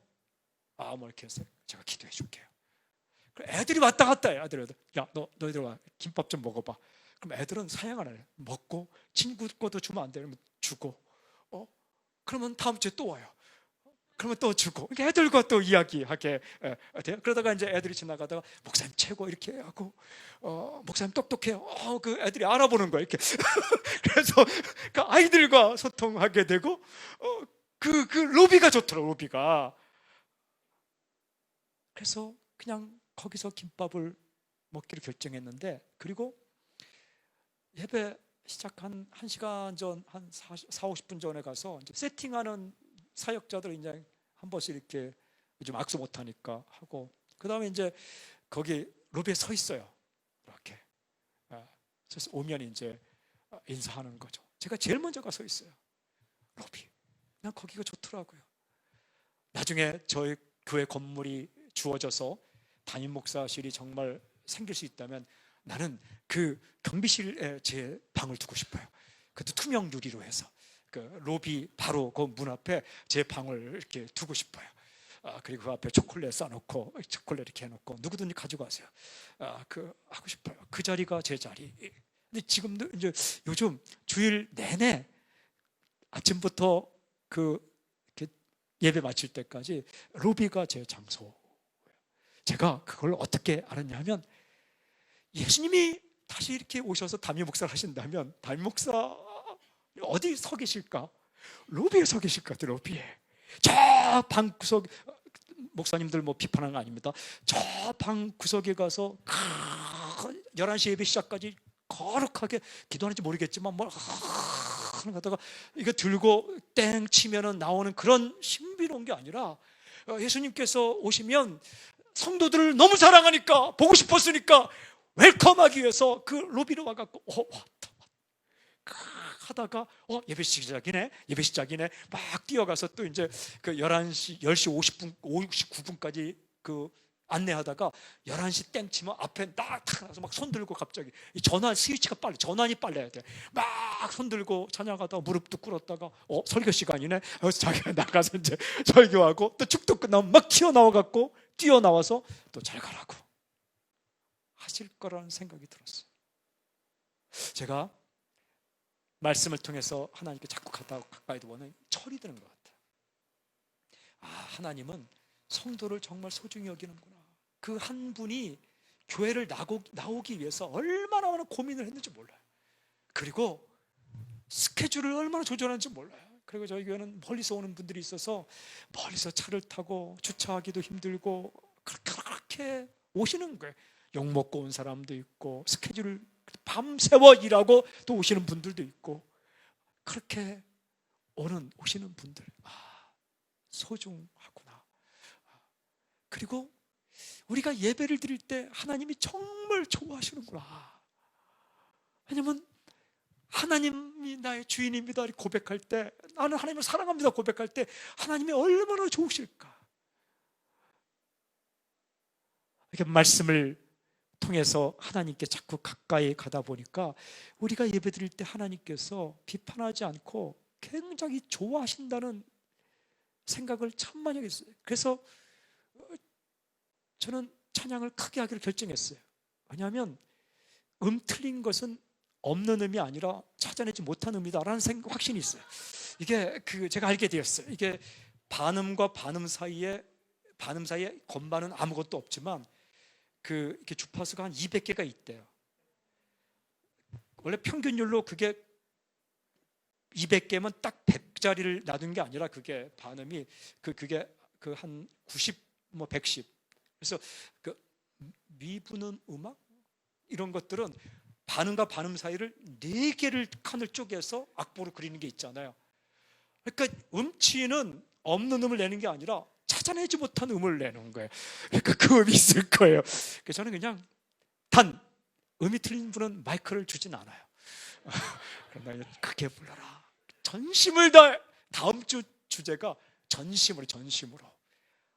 뭐 이렇게 해서 제가 기도해 줄게요. 애들이 왔다 갔다 해요. 야, 너희들 와, 김밥 좀 먹어봐. 그럼 애들은 사양 안 해요. 먹고 친구 것도 주면 안 되면 주고, 그러면 다음 주에 또 와요. 그러면 또 주고, 애들과 또 이야기하게 돼요. 그러다가 이제 애들이 지나가다가 목사님 최고 이렇게 하고, 목사님 똑똑해요. 그 애들이 알아보는 거예요. 이렇게. 그래서 그 아이들과 소통하게 되고, 그 로비가 좋더라고요. 로비가. 그래서 그냥 거기서 김밥을 먹기로 결정했는데, 그리고 예배 시작한 1시간 전, 한 40-50분 전에 가서 이제 세팅하는 사역자들 이제 한 번씩 이렇게 좀 악수 못하니까 하고, 그 다음에 이제 거기 로비에 서 있어요. 이렇게. 그래서 오면 이제 인사하는 거죠. 제가 제일 먼저 가 서 있어요. 로비. 난 거기가 좋더라고요. 나중에 저희 교회 건물이 주어져서 담임 목사실이 정말 생길 수 있다면 나는 그 경비실에 제 방을 두고 싶어요. 그것도 투명 유리로 해서 그 로비 바로 그 문 앞에 제 방을 이렇게 두고 싶어요. 그리고 그 앞에 초콜릿 싸놓고 초콜릿 이렇게 해놓고 누구든지 가져가세요. 하고 싶어요. 그 자리가 제 자리. 근데 지금도 이제 요즘 주일 내내 아침부터 이렇게 예배 마칠 때까지 로비가 제 장소. 제가 그걸 어떻게 알았냐면, 예수님이 다시 이렇게 오셔서 담임 목사를 하신다면 담임 목사 어디 서 계실까? 로비에 서 계실 것 같아요. 로비에. 저 방구석, 목사님들 뭐 비판하는 거 아닙니다. 저 방구석에 가서 11시 예배 시작까지 거룩하게 기도하는지 모르겠지만 뭘 하다가 이거 들고 땡 치면은 나오는 그런 신비로운 게 아니라, 예수님께서 오시면 성도들을 너무 사랑하니까, 보고 싶었으니까 웰컴하기 위해서 그 로비로 와갖고 왔다 하다가 예배 시작이네 막 뛰어가서 또 이제 그 10시 50분 59분까지 그 안내하다가 11시 땡 치면 앞에 딱 나서 막 손 들고 갑자기 이 전환 스위치가 전환이 빨라야 돼. 막 손 들고 찬양하다가 무릎도 꿇었다가 설교 시간이네. 자기가 나가서 이제 설교하고 또 축도 끝나면 막 튀어나와갖고 뛰어나와서 또 잘 가라고 하실 거라는 생각이 들었어요. 제가 말씀을 통해서 하나님께 자꾸 가까이 보면 철이 드는 것 같아요. 하나님은 성도를 정말 소중히 여기는구나. 그 한 분이 교회를 나오기 위해서 얼마나 많은 고민을 했는지 몰라요. 그리고 스케줄을 얼마나 조절하는지 몰라요. 그리고 저희 교회는 멀리서 오는 분들이 있어서 멀리서 차를 타고 주차하기도 힘들고 그렇게 오시는 거예요. 욕 먹고 온 사람도 있고 스케줄을 밤새워 일하고 또 오시는 분들도 있고, 그렇게 오시는 분들 소중하구나. 그리고 우리가 예배를 드릴 때 하나님이 정말 좋아하시는구나. 왜냐면 하나님이 나의 주인입니다 고백할 때, 나는 하나님을 사랑합니다 고백할 때 하나님이 얼마나 좋으실까. 이렇게 말씀을 통해서 하나님께 자꾸 가까이 가다 보니까 우리가 예배 드릴 때 하나님께서 비판하지 않고 굉장히 좋아하신다는 생각을 참 많이 했어요. 그래서 저는 찬양을 크게 하기로 결정했어요. 왜냐하면 틀린 것은 없는 음이 아니라 찾아내지 못한 음이다라는 확신이 있어요. 이게 제가 알게 되었어요. 이게 반음과 반음 사이에 건반은 아무것도 없지만 이렇게 주파수가 한 200개가 있대요. 원래 평균율로 그게 200개면 딱 100자리를 놔둔 게 아니라 그게 반음이 그게 한 90, 110. 그래서 미분음 음악 이런 것들은 반음과 반음 사이를 4개를 칸을 쪼개서 악보로 그리는 게 있잖아요. 그러니까 음치는 없는 음을 내는 게 아니라 찾아내지 못한 음을 내는 거예요. 그러니까 그 음이 있을 거예요. 그래서 저는 그냥 음이 틀린 분은 마이크를 주진 않아요. 그러나 크게 불러라. 전심을 다해. 다음 주 주제가 전심으로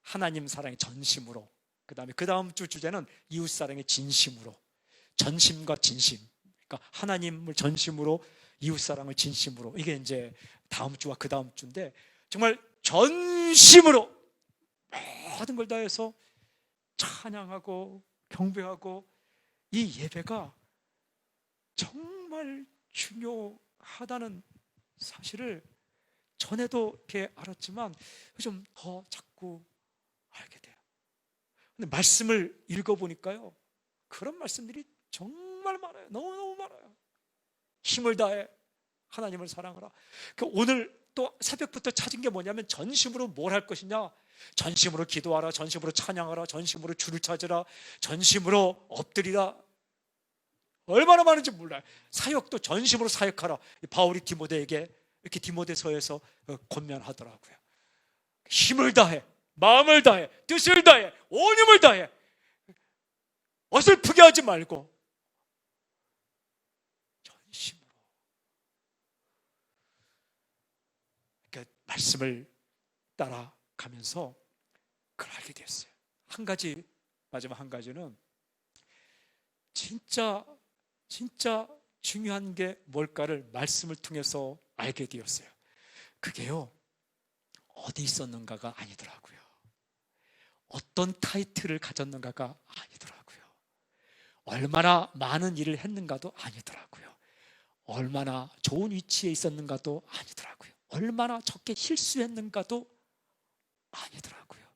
하나님 사랑의 전심으로. 그 다음 주 주제는 이웃 사랑의 진심으로. 전심과 진심. 그러니까 하나님을 전심으로, 이웃 사랑을 진심으로. 이게 이제 다음 주와 그 다음 주인데 정말 전심으로 모든 걸 다해서 찬양하고 경배하고, 이 예배가 정말 중요하다는 사실을 전에도 이렇게 알았지만 좀 더 자꾸 알게 돼요. 근데 말씀을 읽어보니까요, 그런 말씀들이 정말 많아요. 너무너무 많아요. 힘을 다해 하나님을 사랑하라. 오늘 또 새벽부터 찾은 게 뭐냐면, 전심으로 뭘 할 것이냐, 전심으로 기도하라, 전심으로 찬양하라, 전심으로 주를 찾으라, 전심으로 엎드리라. 얼마나 많은지 몰라요. 사역도 전심으로 사역하라. 바울이 디모데에게 이렇게 디모데서에서 권면하더라고요. 힘을 다해, 마음을 다해, 뜻을 다해, 온 힘을 다해. 어설프게 하지 말고 전심으로. 그러니까 말씀을 따라가면서 그걸 알게 됐어요. 한 가지, 마지막 한 가지는 진짜 중요한 게 뭘까를 말씀을 통해서 알게 되었어요. 그게요, 어디 있었는가가 아니더라고요. 어떤 타이틀을 가졌는가가 아니더라고요. 얼마나 많은 일을 했는가도 아니더라고요. 얼마나 좋은 위치에 있었는가도 아니더라고요. 얼마나 적게 실수했는가도 아니더라고요.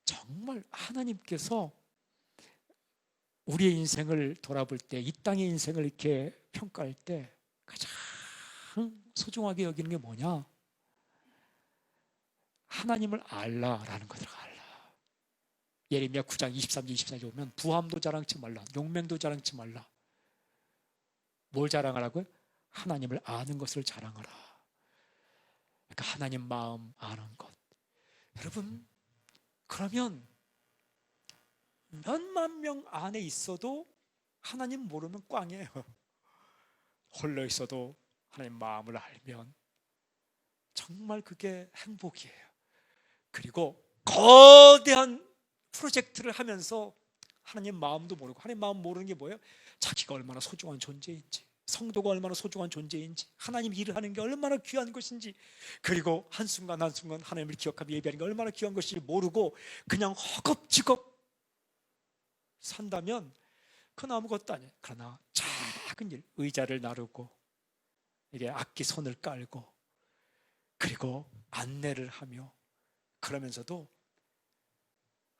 정말 하나님께서 우리의 인생을 돌아볼 때, 이 땅의 인생을 이렇게 평가할 때 가장 소중하게 여기는 게 뭐냐? 하나님을 알라라는 거더라. 알라. 예레미야 9장 23절 24절 보면 부함도 자랑치 말라, 용맹도 자랑치 말라. 뭘 자랑하라고요? 하나님을 아는 것을 자랑하라. 그러니까 하나님 마음 아는 것. 여러분, 그러면 몇만 명 안에 있어도 하나님 모르면 꽝이에요. 홀로 있어도 하나님 마음을 알면 정말 그게 행복이에요. 그리고 거대한 프로젝트를 하면서 하나님 마음도 모르고, 하나님 마음 모르는 게 뭐예요? 자기가 얼마나 소중한 존재인지, 성도가 얼마나 소중한 존재인지, 하나님 일을 하는 게 얼마나 귀한 것인지, 그리고 한순간 한순간 하나님을 기억하며 예배하는 게 얼마나 귀한 것인지 모르고 그냥 허겁지겁 산다면 그건 아무것도 아니에요. 그러나 작은 일, 의자를 나르고 이게 악기 손을 깔고 그리고 안내를 하며, 그러면서도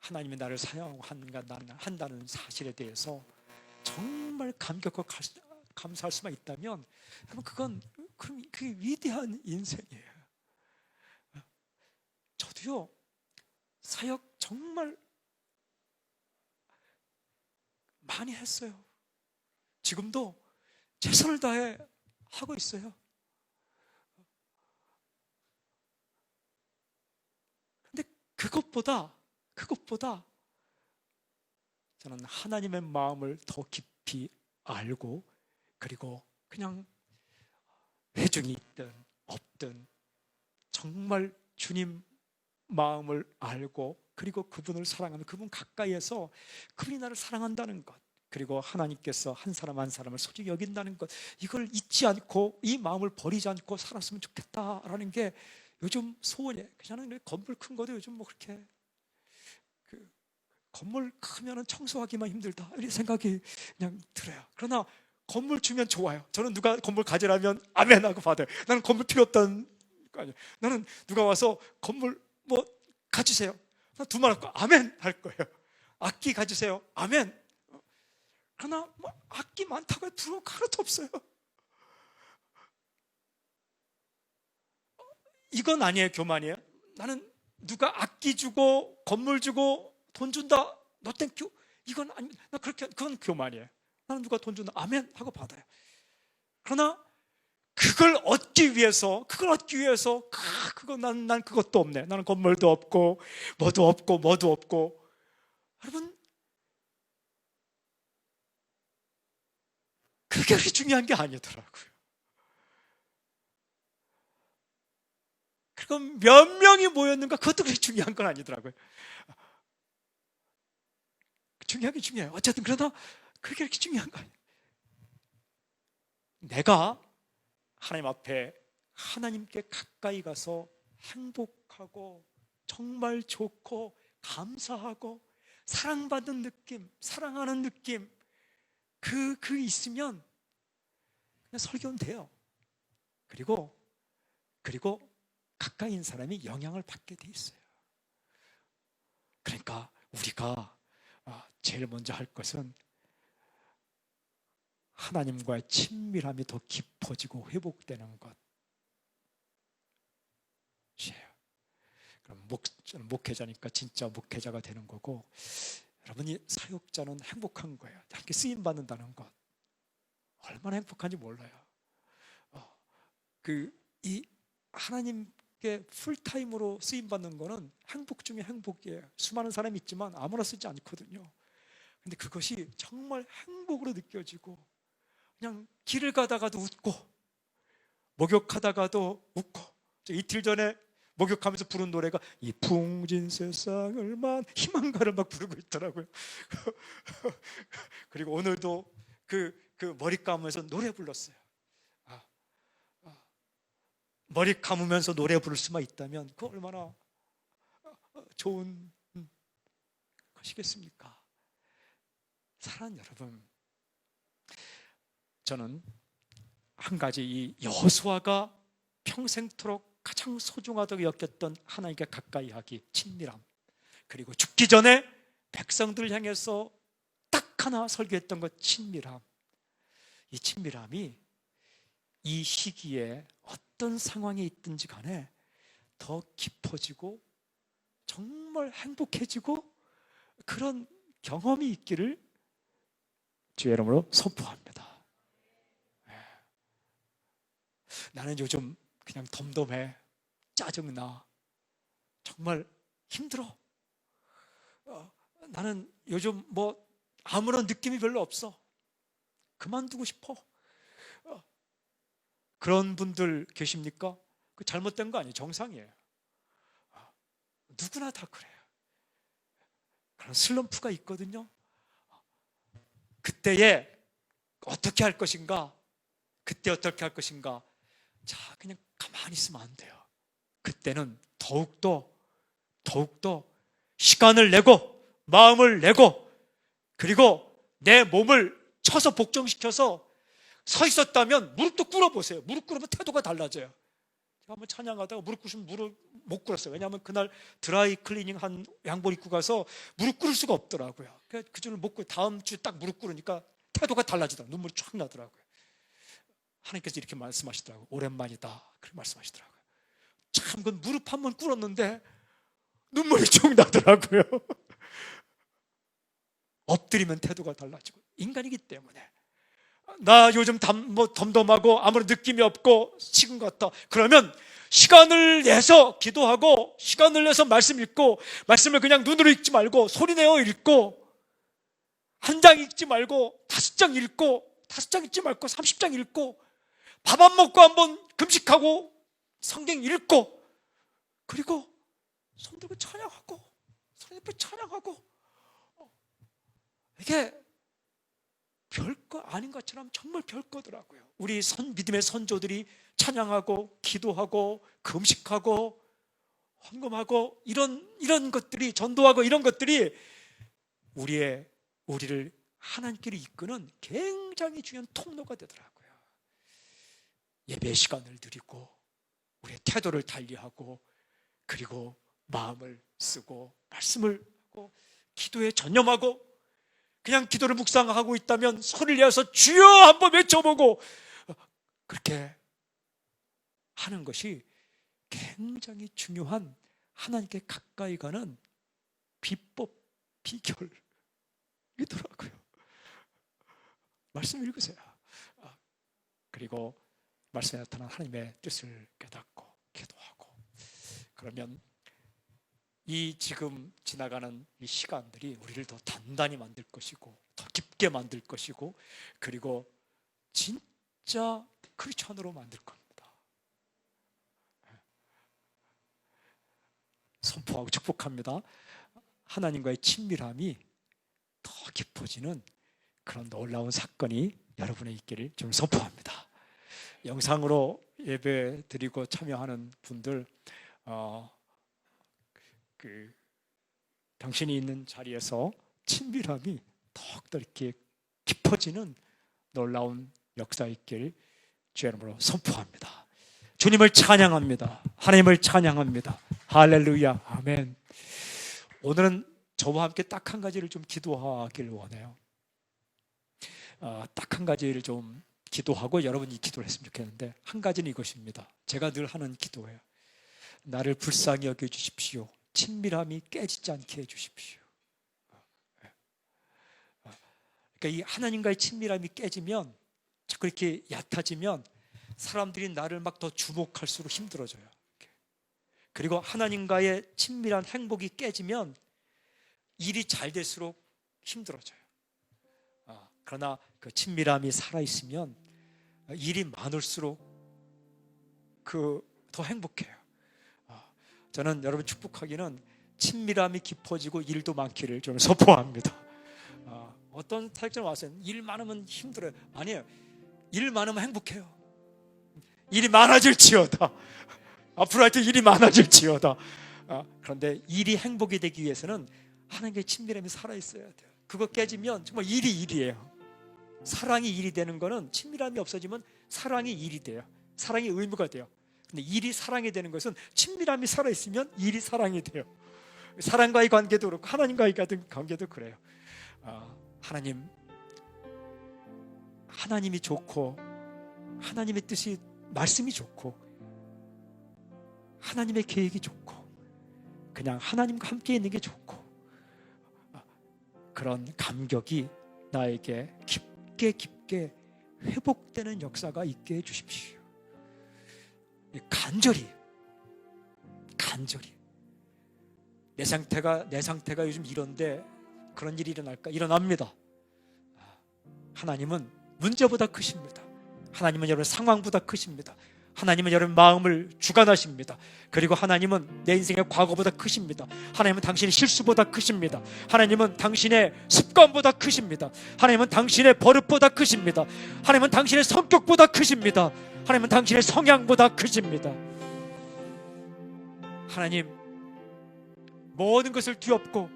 하나님이 나를 사용한다는 사실에 대해서 정말 감격과 감사할 수만 있다면, 그럼 그게 위대한 인생이에요. 저도요, 사역 정말 많이 했어요. 지금도 최선을 다해 하고 있어요. 근데 그것보다 저는 하나님의 마음을 더 깊이 알고, 그리고 그냥 회중이 있든 없든 정말 주님 마음을 알고, 그리고 그분을 사랑하는, 그분 가까이에서 그분이 나를 사랑한다는 것, 그리고 하나님께서 한 사람 한 사람을 소중히 여긴다는 것, 이걸 잊지 않고 이 마음을 버리지 않고 살았으면 좋겠다라는 게 요즘 소원이에요. 저는 건물 큰 것도 요즘 뭐 그렇게 건물 크면은 청소하기만 힘들다, 이런 생각이 그냥 들어요. 그러나 건물 주면 좋아요. 저는 누가 건물 가지라면 아멘 하고 받아요. 나는 건물 필요 없다는 거 아니에요. 나는 누가 와서 건물 뭐 가주세요, 나 두 말 할거 아멘 할 거예요. 악기 가주세요, 아멘. 그러나 뭐 악기 많다고 해도 부러운 거 하나도 없어요. 이건 아니에요, 교만이에요. 나는 누가 악기 주고 건물 주고 돈 준다, 너 땡큐, 이건 아니, 나 그렇게, 그건 교만이에요. 나는 누가 돈 준다, 아멘 하고 받아요. 그러나 그걸 얻기 위해서 난 그것도 없네, 나는 건물도 없고 뭐도 없고. 여러분, 그게 그렇게 중요한 게 아니더라고요. 그리고 몇 명이 모였는가, 그것도 그렇게 중요한 건 아니더라고요. 중요하긴 중요해요. 어쨌든 그러나 그게 그렇게 중요한 거 아니에요. 내가 하나님 앞에 하나님께 가까이 가서 행복하고 정말 좋고 감사하고 사랑받는 느낌, 사랑하는 느낌, 그 있으면 그냥 설교는 돼요. 그리고 가까이 있는 사람이 영향을 받게 돼 있어요. 그러니까 우리가 제일 먼저 할 것은 하나님과의 친밀함이 더 깊어지고 회복되는 것. 그럼 저는 목회자니까 진짜 목회자가 되는 거고, 여러분이 사역자는 행복한 거예요. 함께 쓰임 받는다는 것 얼마나 행복한지 몰라요. 이 하나님께 풀타임으로 쓰임 받는 거는 행복 중에 행복이에요. 수많은 사람이 있지만 아무나 쓰지 않거든요. 근데 그것이 정말 행복으로 느껴지고, 그냥 길을 가다가도 웃고 목욕하다가도 웃고. 이틀 전에 목욕하면서 부른 노래가 이 풍진 세상을 만 희망가를 막 부르고 있더라고요. 그리고 오늘도 그 머리 감으면서 노래 불렀어요. 머리 감으면서 노래 부를 수만 있다면 그 얼마나 좋은 것이겠습니까? 사랑하는 여러분, 저는 한 가지 이 여호수아가 평생토록 가장 소중하다고 여겼던 하나님께 가까이 하기, 친밀함, 그리고 죽기 전에 백성들을 향해서 딱 하나 설교했던 것, 친밀함. 이 친밀함이 이 시기에 어떤 상황에 있든지 간에 더 깊어지고 정말 행복해지고 그런 경험이 있기를 주의 이름으로 선포합니다. 나는 요즘 그냥 덤덤해, 짜증나, 정말 힘들어. 나는 요즘 뭐 아무런 느낌이 별로 없어, 그만두고 싶어. 그런 분들 계십니까? 그 잘못된 거 아니에요. 정상이에요. 누구나 다 그래요. 그런 슬럼프가 있거든요. 그때에 어떻게 할 것인가? 그때 어떻게 할 것인가? 자, 그냥 가만히 있으면 안 돼요. 그때는 더욱더 시간을 내고 마음을 내고, 그리고 내 몸을 쳐서 복종시켜서 서 있었다면 무릎도 꿇어보세요. 무릎 꿇으면 태도가 달라져요. 제가 한번 찬양하다가 무릎 꿇으면 무릎 못 꿇었어요. 왜냐하면 그날 드라이 클리닝 한 양복 입고 가서 무릎 꿇을 수가 없더라고요. 그 줄을 못 꿇고 다음 주 딱 무릎 꿇으니까 태도가 달라지더라고요. 눈물이 쫙 나더라고요. 하나님께서 이렇게 말씀하시더라고요. 오랜만이다, 그렇게 말씀하시더라고요. 참, 그 무릎 한 번 꿇었는데 눈물이 쭉 나더라고요. 엎드리면 태도가 달라지고, 인간이기 때문에. 나 요즘 덤덤하고 아무런 느낌이 없고 식은 것 같다. 그러면 시간을 내서 기도하고, 시간을 내서 말씀 읽고, 말씀을 그냥 눈으로 읽지 말고 소리내어 읽고, 한 장 읽지 말고 5장 읽고, 5장 읽지 말고 30장 읽고, 밥 안 먹고 한번 금식하고 성경 읽고, 그리고 손 들고 찬양하고, 손 옆에 찬양하고. 이게 별거 아닌 것처럼 정말 별거더라고요. 우리 믿음의 선조들이 찬양하고 기도하고 금식하고 헌금하고 이런 것들이, 전도하고 이런 것들이 우리를 하나님께로 이끄는 굉장히 중요한 통로가 되더라고요. 예배 시간을 드리고, 우리의 태도를 달리하고, 그리고 마음을 쓰고 말씀을 하고 기도에 전념하고, 그냥 기도를 묵상하고 있다면 소리를 내어서 주여 한번 외쳐보고, 그렇게 하는 것이 굉장히 중요한 하나님께 가까이 가는 비법, 비결이더라고요. 말씀 읽으세요. 그리고 말씀에 나타난 하나님의 뜻을 깨닫고 기도하고, 그러면 이 지금 지나가는 이 시간들이 우리를 더 단단히 만들 것이고, 더 깊게 만들 것이고, 그리고 진짜 크리스천으로 만들 겁니다. 선포하고 축복합니다. 하나님과의 친밀함이 더 깊어지는 그런 놀라운 사건이 여러분의 있기를 좀 선포합니다. 영상으로 예배 드리고 참여하는 분들, 당신이 있는 자리에서 친밀함이 더욱더 이렇게 깊어지는 놀라운 역사 있길 주의 이름으로 선포합니다. 주님을 찬양합니다. 하나님을 찬양합니다. 할렐루야. 아멘. 오늘은 저와 함께 딱 한 가지를 좀 기도하길 원해요. 딱 한 가지를 좀 기도하고 여러분이 기도를 했으면 좋겠는데, 한 가지는 이것입니다. 제가 늘 하는 기도예요. 나를 불쌍히 여겨주십시오. 친밀함이 깨지지 않게 해주십시오. 그러니까 이 하나님과의 친밀함이 깨지면, 자꾸 이렇게 얕아지면 사람들이 나를 막 더 주목할수록 힘들어져요. 그리고 하나님과의 친밀한 행복이 깨지면 일이 잘 될수록 힘들어져요. 그러나 그 친밀함이 살아있으면 일이 많을수록 더 행복해요. 저는 여러분 축복하기는 친밀함이 깊어지고 일도 많기를 좀 선포합니다. 어떤 타격전 왔어요. 일 많으면 힘들어요. 아니에요. 일 많으면 행복해요. 일이 많아질지어다. 앞으로 할 때 일이 많아질지어다. 그런데 일이 행복이 되기 위해서는 하나님과의 친밀함이 살아있어야 돼요. 그거 깨지면 정말 일이 일이에요. 사랑이 일이 되는 거는, 친밀함이 없어지면 사랑이 일이 돼요. 사랑이 의무가 돼요. 근데 일이 사랑이 되는 것은 친밀함이 살아있으면 일이 사랑이 돼요. 사랑과의 관계도 그렇고 하나님과의 관계도 그래요. 하나님이 좋고, 하나님의 뜻이, 말씀이 좋고, 하나님의 계획이 좋고, 그냥 하나님과 함께 있는 게 좋고, 그런 감격이 나에게 깊게 회복되는 역사가 있게 해주십시오. 간절히 내 상태가 요즘 이런데 그런 일이 일어날까? 일어납니다. 하나님은 문제보다 크십니다. 하나님은 여러분 상황보다 크십니다. 하나님은 여러분 마음을 주관하십니다. 그리고 하나님은 내 인생의 과거보다 크십니다. 하나님은 당신의 실수보다 크십니다. 하나님은 당신의 습관보다 크십니다. 하나님은 당신의 버릇보다 크십니다. 하나님은 당신의 성격보다 크십니다. 하나님은 당신의 성향보다 크십니다. 하나님, 모든 것을 뒤엎고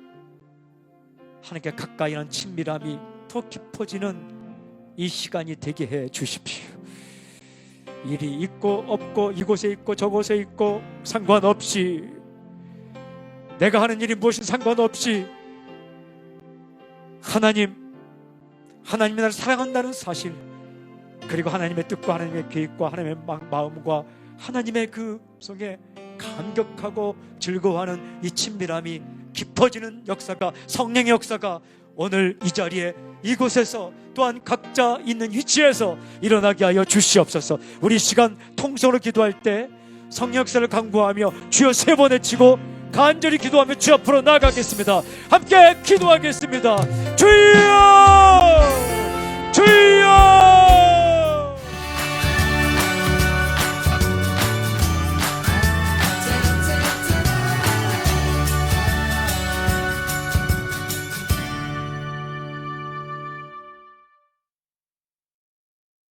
하나님께 가까이 하는 친밀함이 더 깊어지는 이 시간이 되게 해 주십시오. 일이 있고 없고, 이곳에 있고 저곳에 있고 상관없이, 내가 하는 일이 무엇인 상관없이 하나님이 나를 사랑한다는 사실, 그리고 하나님의 뜻과 하나님의 계획과 하나님의 마음과 하나님의 그 속에 감격하고 즐거워하는 이 친밀함이 깊어지는 역사가, 성령의 역사가 오늘 이 자리에, 이곳에서, 또한 각자 있는 위치에서 일어나게 하여 주시옵소서. 우리 시간 통성으로 기도할 때 성령 역사를 간구하며 주여 세 번 외치고 간절히 기도하며 주 앞으로 나아가겠습니다. 함께 기도하겠습니다. 주여!